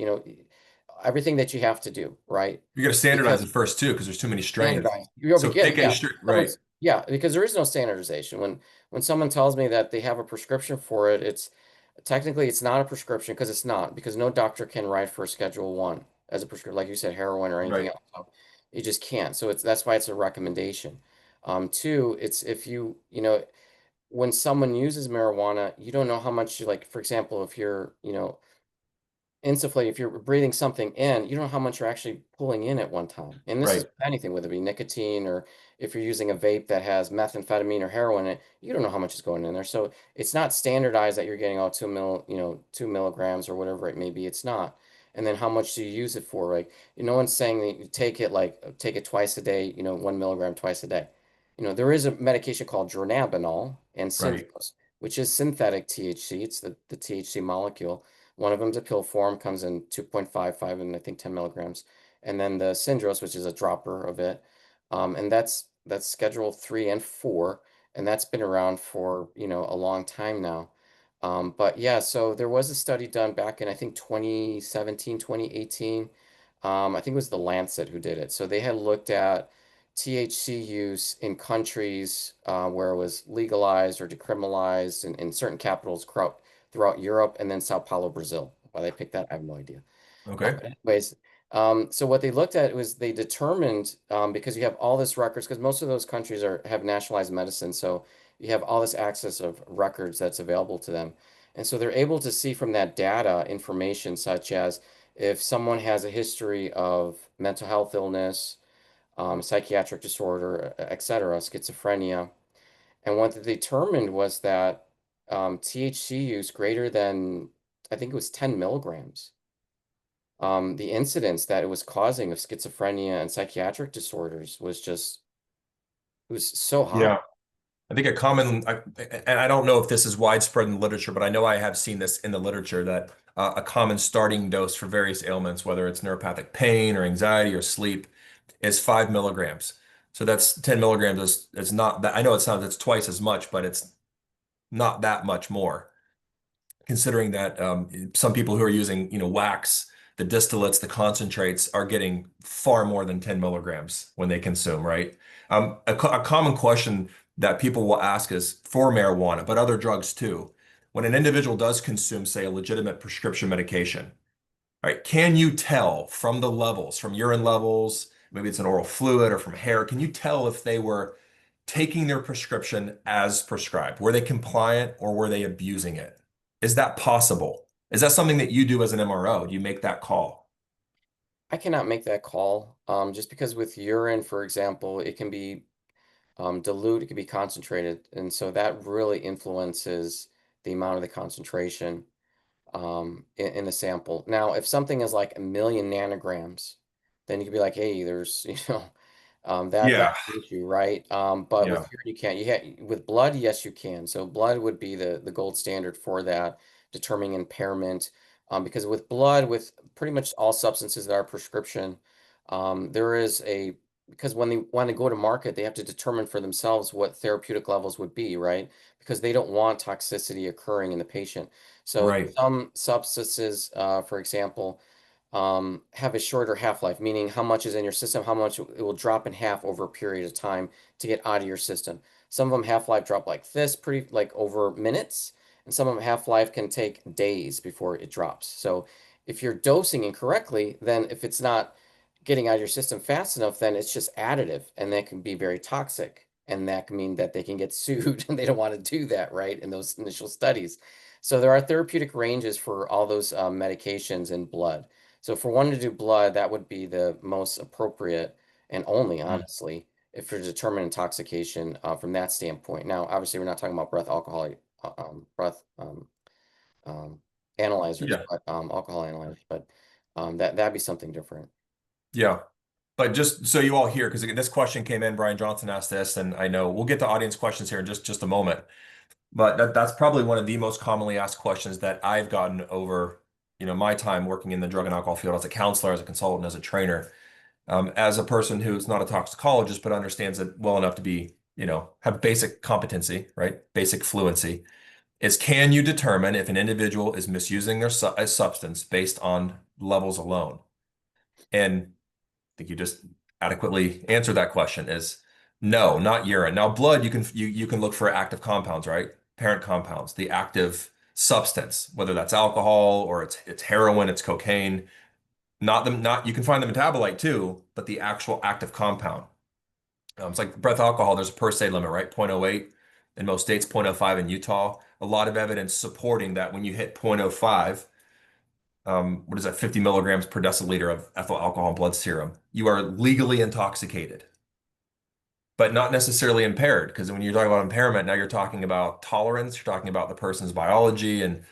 everything that you have to do, right? You got to standardize Because it first too, because there's too many strains. standardized. You'll be So getting, pick a yeah. street, right, Yeah, because there is no standardization. When someone tells me that they have a prescription for it, it's technically it's not a prescription, because it's not, because no doctor can write for a Schedule One as a prescription, like you said, heroin or anything right, else. So you just can't. So that's why it's a recommendation. Two, it's if when someone uses marijuana, you don't know how much, like, for example, if you're, insufflate, if you're breathing something in, you don't know how much you're actually pulling in at one time. And this is right, anything, whether it be nicotine, or if you're using a vape that has methamphetamine or heroin in it, you don't know how much is going in there. So it's not standardized that you're getting all 2 milligrams or whatever it may be. It's not. And then how much do you use it for? Like, no one's saying that you take it twice a day, 1 milligram twice a day. There is a medication called dronabinol and right. Synthos, which is synthetic THC. It's the THC molecule. One of them's a pill form, comes in 2.55 and I think 10 milligrams. And then the Syndros, which is a dropper of it. And that's Schedule 3 and 4. And that's been around for, a long time now. But yeah, so there was a study done back in, I think, 2017, 2018. I think it was the Lancet who did it. So they had looked at THC use in countries where it was legalized or decriminalized in certain capitals throughout Europe, and then Sao Paulo, Brazil. Why they picked that, I have no idea. Okay. But anyways, So what they looked at was they determined because you have all this records, because most of those countries have nationalized medicine, so you have all this access of records that's available to them. And so they're able to see from that data information such as if someone has a history of mental health illness, psychiatric disorder, etc., schizophrenia. And what they determined was that THC use greater than, I think it was 10 milligrams, the incidence that it was causing of schizophrenia and psychiatric disorders was just, it was so high. Yeah. I think and I don't know if this is widespread in the literature, but I know I have seen this in the literature that a common starting dose for various ailments, whether it's neuropathic pain or anxiety or sleep, is 5 milligrams. So that's 10 milligrams is not that. I know it's twice as much, but it's not that much more, considering that some people who are using, wax, the distillates, the concentrates are getting far more than 10 milligrams when they consume, right? A common question that people will ask is for marijuana, but other drugs too. When an individual does consume, say, a legitimate prescription medication, right, can you tell from the levels, from urine levels, maybe it's an oral fluid or from hair, can you tell if they were taking their prescription as prescribed? Were they compliant or were they abusing it? Is that possible? Is that something that you do as an MRO? Do you make that call? I cannot make that call just because with urine, for example, it can be dilute, it can be concentrated. And so that really influences the amount of the concentration in the sample. Now, if something is like a million nanograms, then you could be like, hey, there's, that's Yeah, the issue, right? But with yeah, urine, you can't. With blood, yes, you can. So blood would be the gold standard for that, determining impairment. Because with blood, with pretty much all substances that are prescription, there is a because when they want to go to market, they have to determine for themselves what therapeutic levels would be, right? Because they don't want toxicity occurring in the patient. So right, some substances, for example, have a shorter half-life, meaning how much is in your system, how much it will drop in half over a period of time to get out of your system. Some of them half-life drop like this, pretty like over minutes, and some of them half-life can take days before it drops. So if you're dosing incorrectly, then if it's not getting out of your system fast enough, then it's just additive, and that can be very toxic. And that can mean that they can get sued, and they don't want to do that, right, in those initial studies. So there are therapeutic ranges for all those medications in blood. So for one to do blood, that would be the most appropriate and only, mm, honestly, if you're determining intoxication from that standpoint. Now, obviously, we're not talking about breath um, analyzers, yeah, but alcohol analyzers, but that'd be something different. yeah. But just so you all hear, because this question came in, Brian Johnson asked this, and I know we'll get to audience questions here in just a moment. But that's probably one of the most commonly asked questions that I've gotten over, my time working in the drug and alcohol field as a counselor, as a consultant, as a trainer, as a person who's not a toxicologist, but understands it well enough to be, have basic competency, right? Basic fluency, is can you determine if an individual is misusing a substance based on levels alone? And I think you just adequately answered that question is no, not urine. Now, blood, you can look for active compounds, right? Parent compounds, the active substance, whether that's alcohol or it's heroin, it's cocaine. Not you can find the metabolite too, but the actual active compound. It's like breath alcohol, there's a per se limit, right? 0.08 in most states, 0.05 in Utah. A lot of evidence supporting that when you hit 0.05, what is that, 50 milligrams per deciliter of ethyl alcohol blood serum, you are legally intoxicated, but not necessarily impaired. Because when you're talking about impairment, now you're talking about tolerance, you're talking about the person's biology, and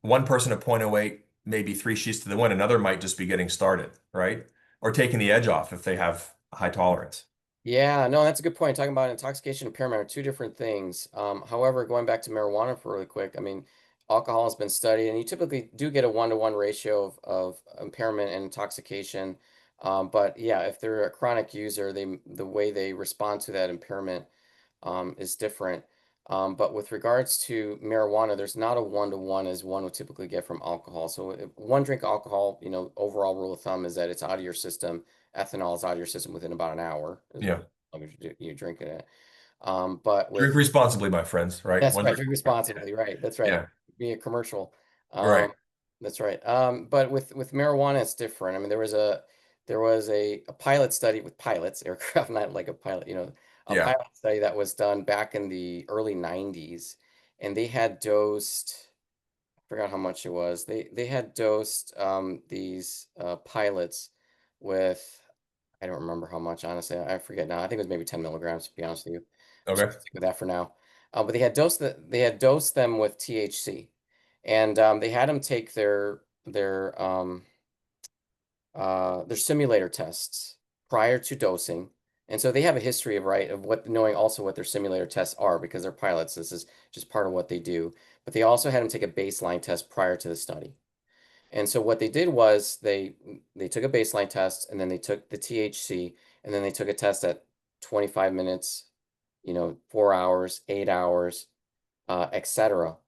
one person at 0.08 may be three sheets to the wind, another might just be getting started, right? Or taking the edge off if they have a high tolerance. Yeah, no, that's a good point. Talking about intoxication and impairment are two different things. However, going back to marijuana for really quick, I mean, alcohol has been studied, and you typically do get a 1-to-1 ratio of impairment and intoxication. But yeah, if they're a chronic user, the way they respond to that impairment is different. But with regards to marijuana, there's not a 1-to-1 as one would typically get from alcohol. So if one drink of alcohol, overall rule of thumb is that it's out of your system. Ethanol is out of your system within about an hour, as Yeah. long as you're drinking it. But Drink with responsibly, my friends, right? That's One right, drink. drink responsibly, right? That's right. Yeah. Be a commercial. Right. That's right. But with marijuana, it's different. I mean, there was a pilot study with pilots, aircraft, not like a pilot, a Yeah. pilot study that was done back in the early 90s, and they had dosed, I forgot how much it was. They had dosed these pilots with, I don't remember how much, honestly. I forget now. I think it was maybe 10 milligrams, to be honest with you. Just Okay. gonna stick with that for now. But they had dosed them with THC, and they had them take their simulator tests prior to dosing. And so they have a history of, right, of what, knowing also what their simulator tests are, because they're pilots. This is just part of what they do. But they also had them take a baseline test prior to the study. And so what they did was they took a baseline test, and then they took the THC, and then they took a test at 25 minutes, 4 hours, 8 hours, etc.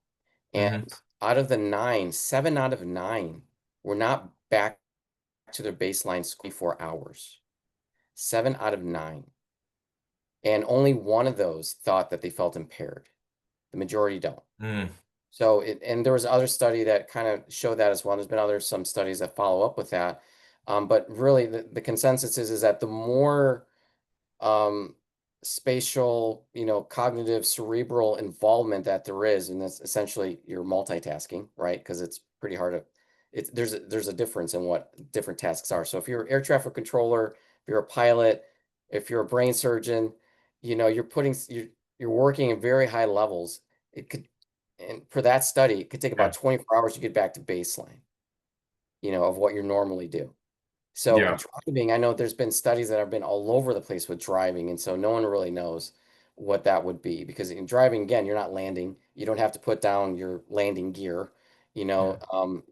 And Hmm. out of the nine, 7 out of 9 were not back to their baseline 24 hours. 7 out of 9. And only one of those thought that they felt impaired. The majority don't. Mm. So, and there was other study that kind of showed that as well. There's been some studies that follow up with that. But really, the consensus is that the more um, spatial, cognitive, cerebral involvement that there is, and that's essentially you're multitasking, right? Because it's pretty hard to, there's a difference in what different tasks are. So if you're an air traffic controller, if you're a pilot, if you're a brain surgeon, you're working at very high levels. It could, and for that study, it could take Yeah. about 24 hours to get back to baseline, of what you normally do. So Yeah. driving, I know there's been studies that have been all over the place with driving, and so no one really knows what that would be, because in driving, again, you're not landing. You don't have to put down your landing gear. Yeah.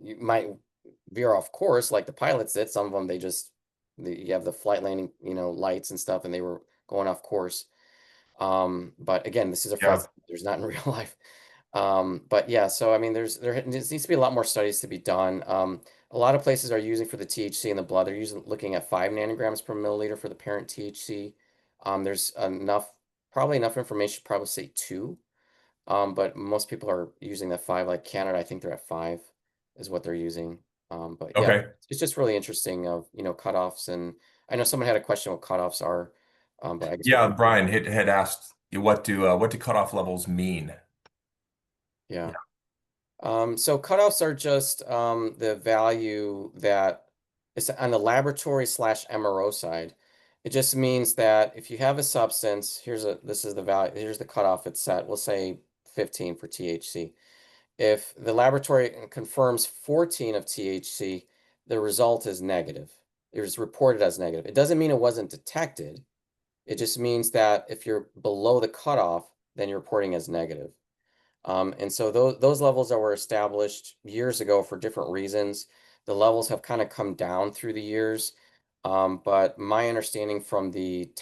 You might veer off course like the pilots did. Some of them, you have the flight landing, lights and stuff, and they were going off course. But again, this is a flight. Yeah. There's not in real life. But yeah, so I mean, there needs to be a lot more studies to be done. A lot of places are using for the THC in the blood. They're looking at 5 nanograms per milliliter for the parent THC. There's probably enough information, probably say 2. But most people are using that 5. Like Canada, I think they're at 5, is what they're using. But yeah, Okay. it's just really interesting of cutoffs, and I know someone had a question what cutoffs are, but I guess we Yeah. can. Brian had asked what do cutoff levels mean? Yeah. So cutoffs are just the value that is on the laboratory slash MRO side. It just means that if you have a substance, this is the value, here's the cutoff it's set. We'll say 15 for THC. If the laboratory confirms 14 of THC, the result is negative. It was reported as negative. It doesn't mean it wasn't detected. It just means that if you're below the cutoff, then you're reporting as negative. And so those levels that were established years ago for different reasons, the levels have kind of come down through the years. But my understanding from the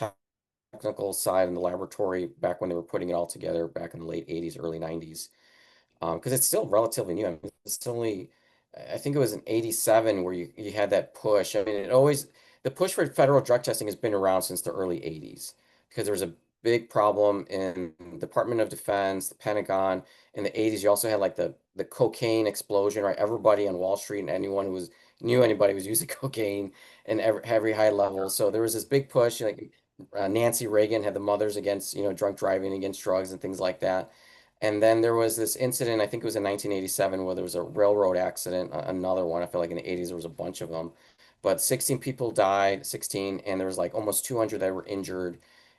technical side in the laboratory back when they were putting it all together back in the late 80s, early 90s, because it's still relatively new. I mean, it's only, I think it was in 87 where you had that push. I mean, the push for federal drug testing has been around since the early 80s, because there was a big problem in Department of Defense, the Pentagon. In the 80s, you also had like the cocaine explosion, right? Everybody on Wall Street and anyone who knew anybody was using cocaine and every high level. So there was this big push, like Nancy Reagan had the Mothers Against, drunk driving, against drugs and things like that. And then there was this incident, I think it was in 1987, where there was a railroad accident, another one. I feel like in the 80s there was a bunch of them. But 16 people died, 16, and there was like almost 200 that were injured.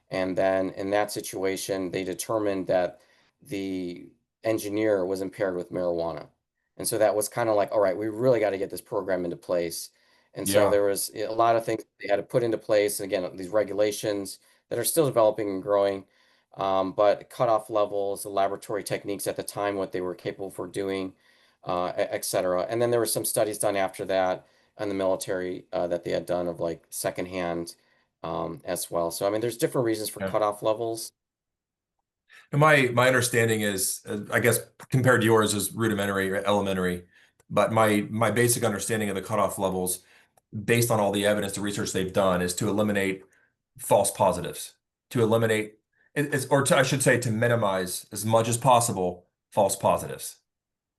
And then in that situation, they determined that the engineer was impaired with marijuana. And so that was kind of like, all right, we really got to get this program into place. And so Yeah. there was a lot of things they had to put into place. And again, these regulations that are still developing and growing, but cutoff levels, the laboratory techniques at the time, what they were capable for doing, et cetera. And then there were some studies done after that in the military that they had done of like secondhand as well. So, I mean, there's different reasons for Yeah. cutoff levels. And my understanding is, I guess compared to yours is rudimentary or elementary, but my basic understanding of the cutoff levels, based on all the evidence, the research they've done, is to eliminate false positives, to eliminate, I should say, to minimize as much as possible false positives.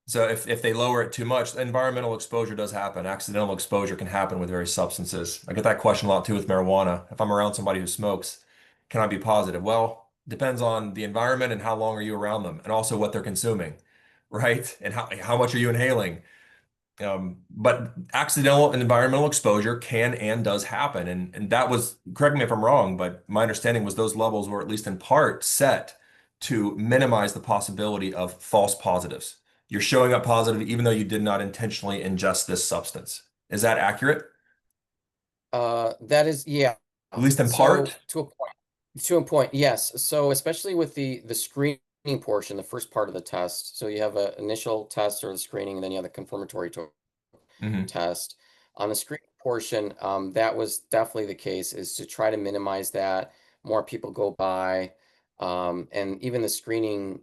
So if they lower it too much, environmental exposure does happen. Accidental exposure can happen with various substances. I get that question a lot too with marijuana. If I'm around somebody who smokes, can I be positive? Well, depends on the environment and how long are you around them, and also what they're consuming, right? And how much are you inhaling? But accidental and environmental exposure can and does happen. And that was, correct me if I'm wrong, but my understanding was those levels were at least in part set to minimize the possibility of false positives. You're showing up positive even though you did not intentionally ingest this substance. Is that accurate? That is, yeah. At least in So part? to a point, yes. So especially with the screening portion, the first part of the test. So you have an initial test or the screening, and then you have the confirmatory Hmm. test. On the screening portion, that was definitely the case, is to try to minimize that. More people go by, and even the screening,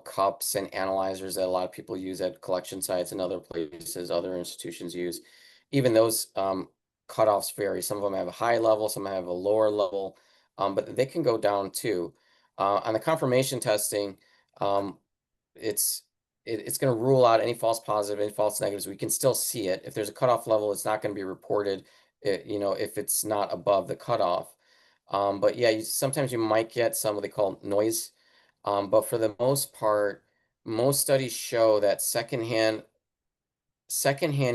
cups and analyzers that a lot of people use at collection sites and other places, other institutions use, even those cutoffs vary. Some of them have a high level, some have a lower level, but they can go down too. On the confirmation testing, um, it's it's going to rule out any false positive, any false negatives. We can still see it. If there's a cutoff level, it's not going to be reported, if it's not above the cutoff. But yeah, sometimes you might get some what they call noise. But for the most part, most studies show that secondhand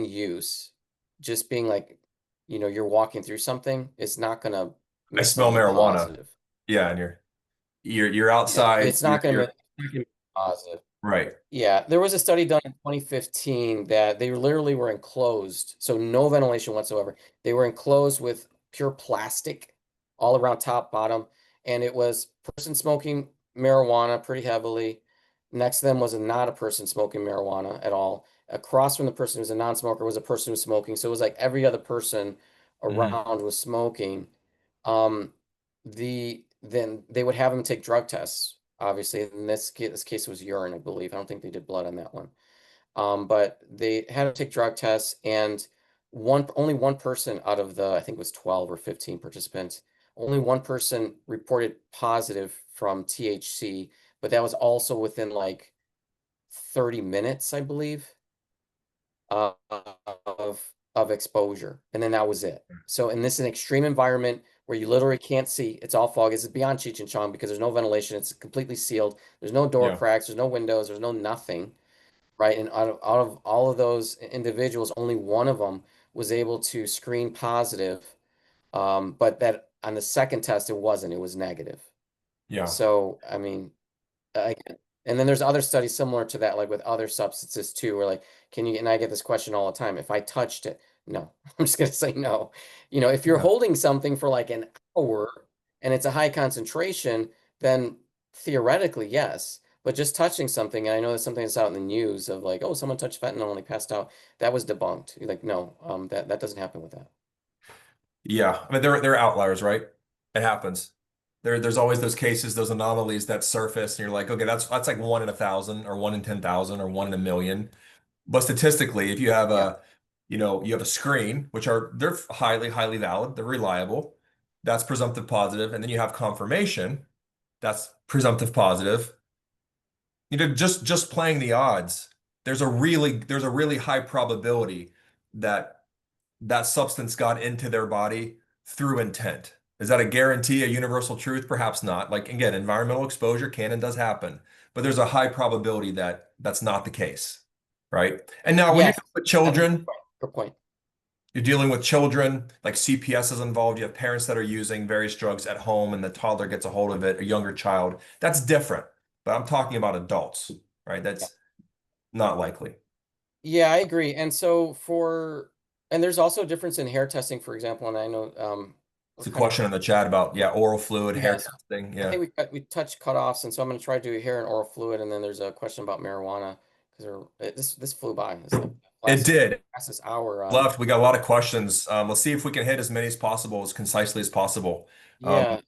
use, just being like, you're walking through something, is not going to I make smell somebody marijuana. positive. Yeah, and you're Yeah, outside, it's not going to you're make you positive. right. Yeah, there was a study done in 2015 that they literally were enclosed, so no ventilation whatsoever. They were enclosed with pure plastic all around top, bottom, and it was person smoking marijuana pretty heavily. Next to them was not a person smoking marijuana at all. Across from the person who was a non-smoker was a person who was smoking. So it was like every other person Hmm. around was smoking. Um, then they would have them take drug tests. Obviously, in this case was urine, I believe. I don't think they did blood on that one. But they had to take drug tests, and only one person out of the, I think it was 12 or 15 participants, only one person reported positive from THC, but that was also within like 30 minutes, I believe, uh, of exposure, and then that was it. So in this an extreme environment where you literally can't see, it's all fog. It's beyond Cheech and Chong because there's no ventilation. It's completely sealed. There's no door Yeah. cracks. There's no windows. There's no nothing, right? And out of all of those individuals, only one of them was able to screen positive. But that on the second test, it wasn't. It was negative. Yeah. So I mean, again, and then there's other studies similar to that, like with other substances too, where like, can you, and I get this question all the time, if I touched it, no, I'm just gonna say no. If you're Yeah. holding something for like an hour and it's a high concentration, then theoretically, yes. But just touching something, and I know there's something that's out in the news of like, oh, someone touched fentanyl and they passed out. That was debunked. You're like, no, that doesn't happen with that. Yeah, I mean there are outliers, right? It happens. There's always those cases, those anomalies that surface, and you're like, okay, that's like 1 in 1,000, or 1 in 10,000, or 1 in 1,000,000. But statistically, if you have Yeah. you have a screen, which are they're highly valid, they're reliable, that's presumptive positive, and then you have confirmation, that's presumptive positive. Just playing the odds, there's a really high probability that that substance got into their body through intent. Is that a guarantee, a universal truth? Perhaps not. Like again, environmental exposure can and does happen, but there's a high probability that that's not the case, right? And now when you're Yes. dealing with I mean, children, good point. you're dealing with children, like CPS is involved. You have parents that are using various drugs at home and the toddler gets a hold of it, a younger child. That's different. But I'm talking about adults, right? Yeah. That's not likely. Yeah, I agree. And there's also a difference in hair testing, for example, and I know we're It's a kind of question in the chat about, yeah, oral fluid, hair yes. testing. I Yeah. think we touched cutoffs, and so I'm going to try to do hair and oral fluid, and then there's a question about marijuana because this flew by. It's like It did. fastest hour on. Left. We got a lot of questions. Let's see if we can hit as many as possible, as concisely as possible. Um, Yeah.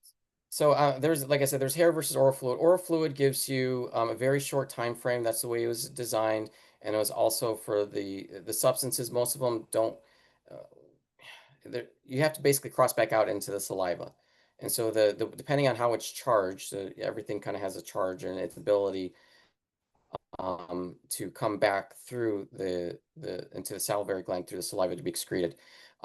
So there's, like I said, there's hair versus oral fluid. Oral fluid gives you a very short time frame. That's the way it was designed, and it was also for the substances. Most of them don't. Uh, you have to basically cross back out into the saliva, and so depending on how it's charged, everything kind of has a charge and its ability. to come back through the into the salivary gland through the saliva to be excreted.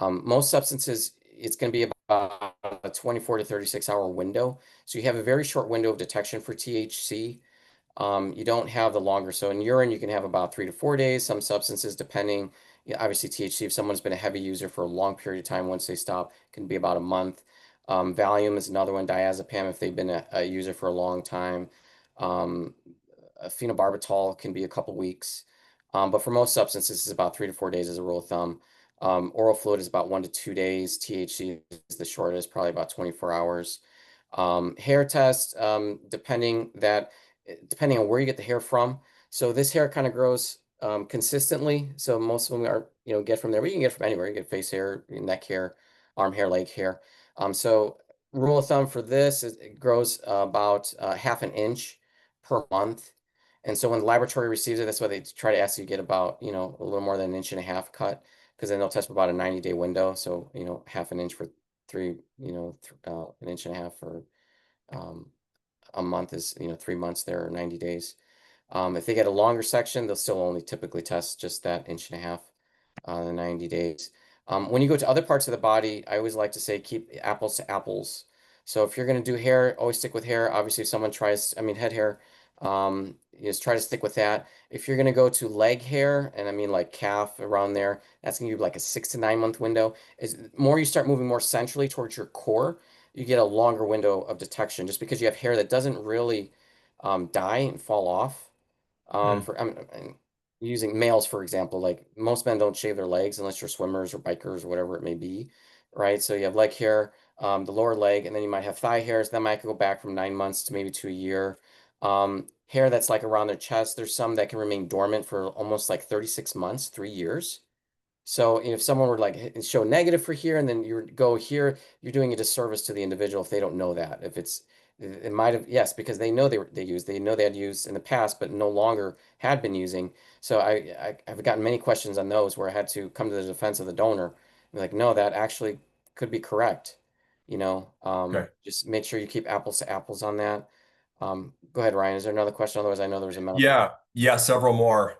Most substances, it's going to be about a 24 to 36 hour window. So you have a very short window of detection for THC. You don't have the longer. So in urine, you can have about 3 to 4 days. Some substances, depending, yeah, obviously THC, if someone's been a heavy user for a long period of time, once they stop, can be about a month. Valium is another one. Diazepam, if they've been a user for a long time. Um, Phenobarbital can be a couple weeks. But for most substances, it's about 3 to 4 days as a rule of thumb. Oral fluid is about 1 to 2 days. THC is the shortest, probably about 24 hours. Hair test, depending on where you get the hair from. So this hair kind of grows consistently. So most of them are, get from there, but you can get from anywhere. You get face hair, neck hair, arm hair, leg hair. So rule of thumb for this is it grows about half an inch per month. And so when the laboratory receives it, that's why they try to ask you to get about, a little more than an inch and a half cut, because then they'll test for about a 90-day window. So, half an inch for three, an inch and a half for um, a month is, 3 months there or 90 days. If they get a longer section, they'll still only typically test just that inch and a half, the 90 days. When you go to other parts of the body, I always like to say keep apples to apples. So if you're going to do hair, always stick with hair. Obviously, if someone tries, I mean, head hair, just try to stick with that. If you're going to go to leg hair, and I mean like calf around there, that's going to be like a 6 to 9 month window. Is more you start moving more centrally towards your core, you get a longer window of detection just because you have hair that doesn't really die and fall off. Hmm. I'm using males, for example, like most men don't shave their legs unless you're swimmers or bikers or whatever it may be, right? So you have leg hair, the lower leg, and then you might have thigh hairs. That might go back from 9 months to maybe to a year. Hair that's like around their chest, there's some that can remain dormant for almost like 36 months, 3 years. So if someone were like show negative for here and then you go here, you're doing a disservice to the individual if they don't know that. If it might have, yes, because they know they know they had used in the past, but no longer had been using. So I've gotten many questions on those where I had to come to the defense of the donor. Be like, no, that actually could be correct. Okay. Just make sure you keep apples to apples on that. Go ahead, Ryan. Is there another question? Otherwise, I know there was a medical. Yeah, yeah, several more.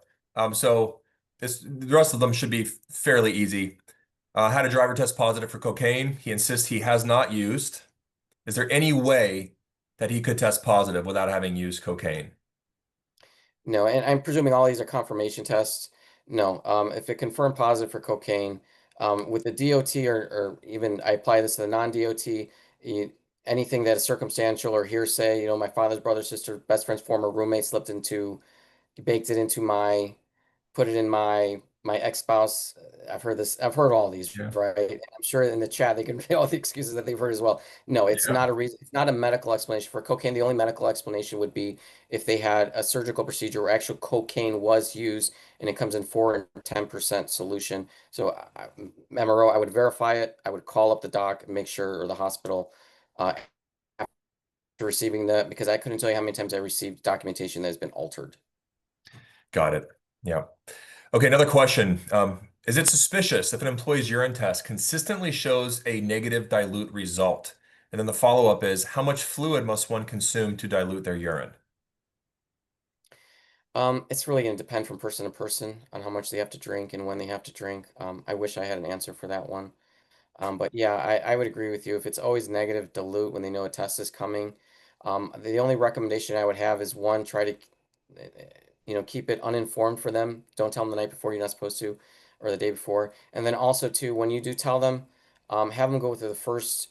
So the rest of them should be fairly easy. Had a driver test positive for cocaine. He insists he has not used. Is there any way that he could test positive without having used cocaine? No, and I'm presuming all these are confirmation tests. No, if it confirmed positive for cocaine, with the DOT or even I apply this to the non-DOT, anything that is circumstantial or hearsay, my father's brother, sister, best friend's former roommate slipped into, he baked it into put it in my ex-spouse. I've heard this. I've heard all these, Yeah. right? And I'm sure in the chat they can read all the excuses that they've heard as well. No, it's Yeah. not a reason. It's not a medical explanation for cocaine. The only medical explanation would be if they had a surgical procedure where actual cocaine was used and it comes in 4 and 10% solution. So MRO, I would verify it. I would call up the doc, make sure, or the hospital after receiving that, because I couldn't tell you how many times I received documentation that has been altered. Got it. Yeah. Okay, another question. Is it suspicious if an employee's urine test consistently shows a negative dilute result? And then the follow-up is, how much fluid must one consume to dilute their urine? It's really going to depend from person to person on how much they have to drink and when they have to drink. I wish I had an answer for that one. But yeah, I would agree with you. If it's always negative dilute when they know a test is coming, the only recommendation I would have is one, try to, keep it uninformed for them. Don't tell them the night before you're not supposed to, or the day before. And then also too, when you do tell them, have them go through the first,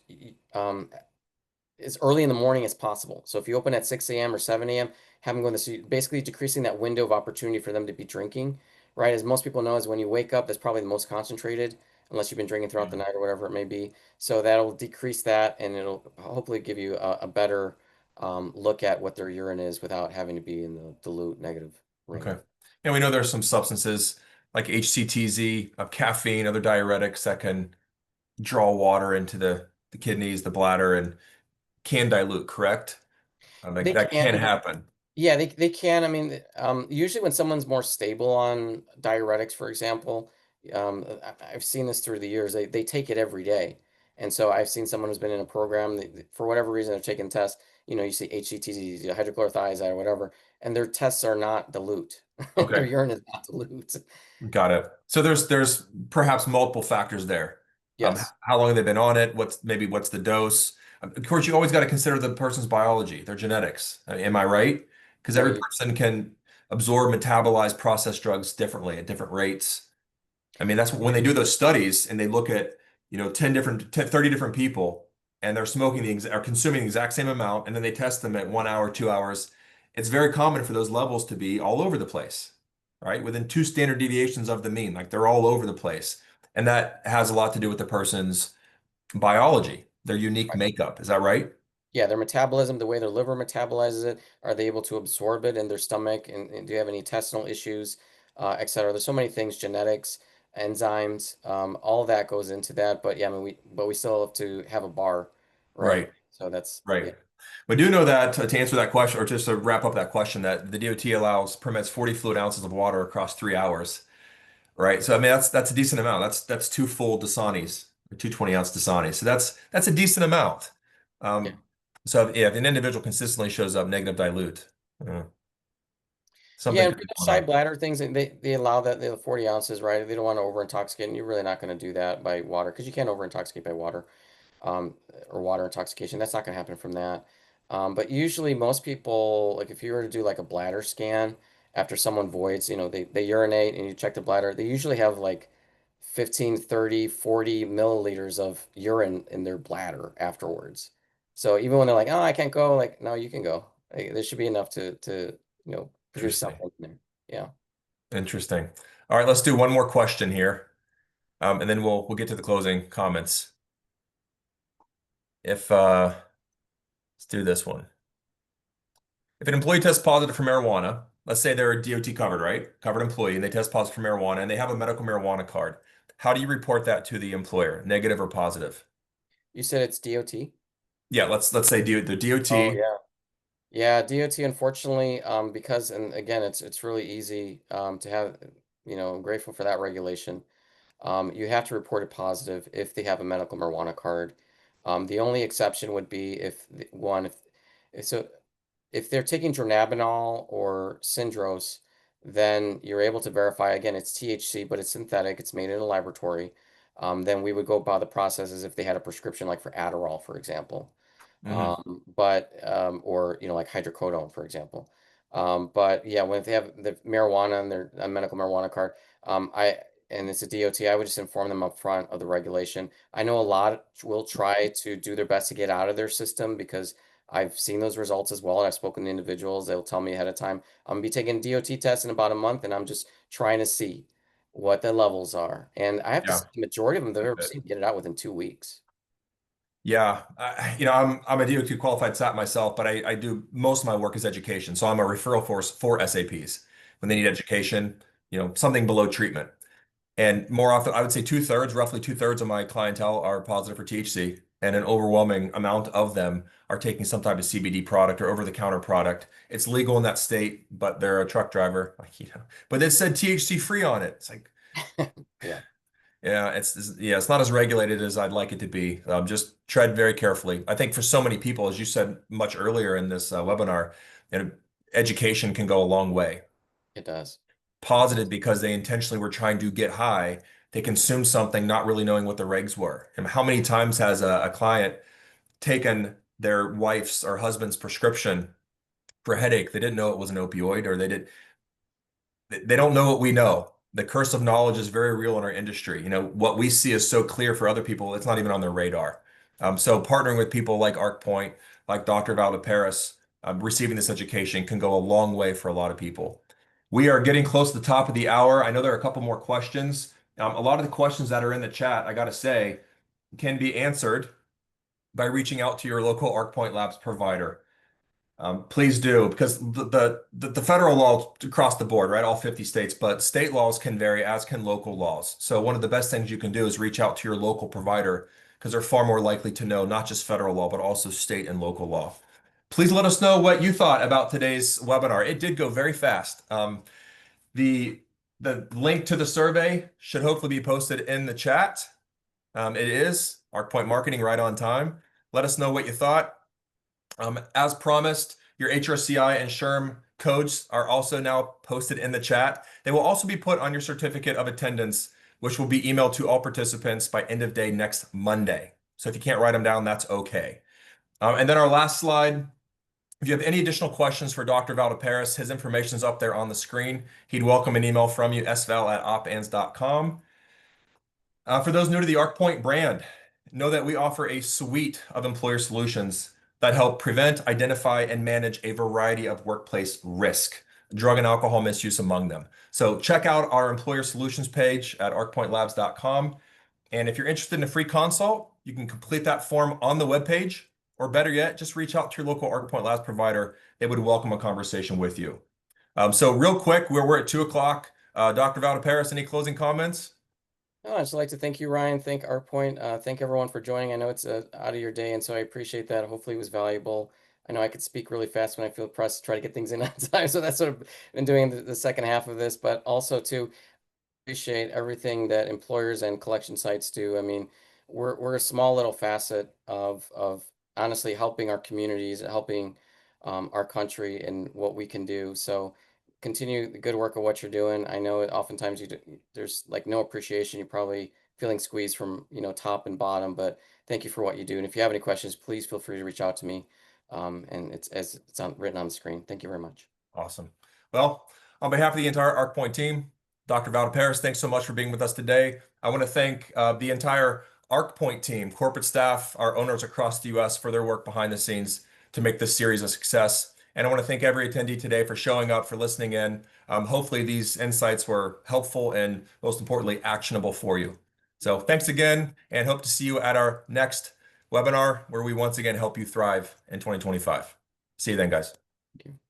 as early in the morning as possible. So if you open at 6 a.m. or 7 a.m., have them go in this, basically decreasing that window of opportunity for them to be drinking, right? As most people know, is when you wake up, that's probably the most concentrated, unless you've been drinking throughout the Mhm. night or whatever it may be. So that'll decrease that and it'll hopefully give you a better look at what their urine is without having to be in the dilute negative Okay. ring. And we know there's some substances like HCTZ, caffeine, other diuretics that can draw water into the kidneys, the bladder, and can dilute, correct? Like They that can, can happen. yeah, they can. I mean, usually when someone's more stable on diuretics, for example, I've seen this through the years. They take it every day, And so I've seen someone who's been in a program for whatever reason they're taking tests. You see HCTZ, hydrochlorothiazide, or whatever, and their tests are not dilute. Their Okay. urine is not dilute. Got it. So there's perhaps multiple factors there. Yes, How long have they been on it? What's the dose? Of course, you always got to consider the person's biology, their genetics. Am I right? Because yeah, every person can absorb, metabolize, process drugs differently at different rates. I mean, that's when they do those studies and they look at, 30 different people and they're smoking are consuming the exact same amount, and then they test them at 1 hour, 2 hours. It's very common for those levels to be all over the place, right? Within two standard deviations of the mean, like they're all over the place. And that has a lot to do with the person's biology, their unique right. makeup. Is that right? Yeah, their metabolism, the way their liver metabolizes it, are they able to absorb it in their stomach? And do you have any intestinal issues, et cetera? There's so many things, genetics, enzymes, all of that goes into that. But yeah, I mean, we still have to have a bar, right? Right, So that's, yeah, right. We do know that to answer that question, or just to wrap up that question, that the DOT permits 40 fluid ounces of water across 3 hours. Right. So I mean that's a decent amount. That's two full Dasanis, or 220-ounce Dasanis. So that's a decent amount. yeah. Um, so if an individual consistently shows up negative dilute, uh, Yeah, something and could for be those going side on. bladder things, they allow that the 40 ounces, right? They don't want to over intoxicate, and you're really not going to do that by water because you can't over intoxicate by water. um, or water intoxication. That's not going to happen from that. But usually, most people, like if you were to do like a bladder scan after someone voids, they urinate and you check the bladder, they usually have like 15, 30, 40 milliliters of urine in their bladder afterwards. So even when they're like, oh, I can't go, like, no, you can go. Like, there should be enough to produce Interesting. something in there. Yeah. Interesting. All right, let's do one more question here, and then we'll get to the closing comments. If let's do this one. If an employee tests positive for marijuana, let's say they're a DOT covered, right? Covered employee, and they test positive for marijuana, and they have a medical marijuana card. How do you report that to the employer, negative or positive? You said it's DOT? Yeah, let's say the Oh, DOT. yeah. Yeah, DOT, unfortunately, because, and again, it's really easy to have, I'm grateful for that regulation. You have to report it positive if they have a medical marijuana card. The only exception would be if so if they're taking dronabinol or Syndrose, then you're able to verify again it's THC, but it's synthetic, it's made in a laboratory. Then we would go by the process as if they had a prescription, like for Adderall, for example, Hmm. or like hydrocodone, for example. But yeah, when they have the marijuana and their medical marijuana card, I and it's a DOT, I would just inform them up front of the regulation. I know a lot will try to do their best to get out of their system because I've seen those results as well, and I've spoken to individuals. They'll tell me ahead of time, I'm gonna be taking DOT tests in about a month, and I'm just trying to see what the levels are. And I have to Yeah. say, the majority of them that Good I've ever bit. seen get it out within 2 weeks. Yeah, I'm a DOT qualified SAP myself, but I do most of my work is education. So I'm a referral force for SAPs when they need education, something below treatment. And more often, I would say roughly two-thirds of my clientele are positive for THC, and an overwhelming amount of them are taking some type of CBD product or over-the-counter product. It's legal in that state, but they're a truck driver, but it said THC free on it. It's like, Yeah, yeah, it's not as regulated as I'd like it to be. Just tread very carefully. I think for so many people, as you said much earlier in this webinar, education can go a long way. it does. It Positive does. because they intentionally were trying to get high. They consumed something not really knowing what the regs were. And how many times has a client taken their wife's or husband's prescription for a headache? They didn't know it was an opioid, or they don't know what we know. The curse of knowledge is very real in our industry. What we see is so clear for other people, it's not even on their radar. So partnering with people like ARCpoint, like Dr. Valldeperas, receiving this education can go a long way for a lot of people. We are getting close to the top of the hour. I know there are a couple more questions. A lot of the questions that are in the chat, I got to say, can be answered by reaching out to your local ARCpoint Labs provider. Please do, because the federal law across the board, right? All 50 states, but state laws can vary, as can local laws. So one of the best things you can do is reach out to your local provider because they're far more likely to know not just federal law, but also state and local law. Please let us know what you thought about today's webinar. It did go very fast. The the link to the survey should hopefully be posted in the chat. It is. ARCpoint Marketing right on time. Let us know what you thought. As promised, your HRCI and SHRM codes are also now posted in the chat. They will also be put on your certificate of attendance, which will be emailed to all participants by end of day next Monday. So if you can't write them down, that's okay. And then our last slide. If you have any additional questions for Dr. Valldeperas, his information is up there on the screen. He'd welcome an email from you, sval@opans.com. For those new to the ARCpoint brand, know that we offer a suite of employer solutions that help prevent, identify, and manage a variety of workplace risk, drug and alcohol misuse among them. So check out our employer solutions page at arcpointlabs.com. And if you're interested in a free consult, you can complete that form on the webpage, or better yet, just reach out to your local ARCpoint Labs provider. They would welcome a conversation with you. So real quick, we're at 2 o'clock. Dr. Valldeperas, any closing comments? Oh, I'd just like to thank you, Ryan. Thank ARCpoint. Thank everyone for joining. I know it's out of your day, and so I appreciate that. Hopefully, it was valuable. I know I could speak really fast when I feel pressed to try to get things in on time, so that's what I've been doing the second half of this. But also to appreciate everything that employers and collection sites do. I mean, we're a small little facet of honestly helping our communities, helping our country and what we can do. So continue the good work of what you're doing. I know oftentimes there's like no appreciation. You're probably feeling squeezed from top and bottom, but thank you for what you do. And if you have any questions, please feel free to reach out to me. And it's as it's written on the screen. Thank you very much. Awesome. Well, on behalf of the entire ARCpoint team, Dr. Valldeperas, thanks so much for being with us today. I want to thank the entire ARCpoint team, corporate staff, our owners across the US for their work behind the scenes to make this series a success. And I want to thank every attendee today for showing up, for listening in. Hopefully these insights were helpful and most importantly, actionable for you. So thanks again, and hope to see you at our next webinar where we once again help you thrive in 2025. See you then, guys. Thank you.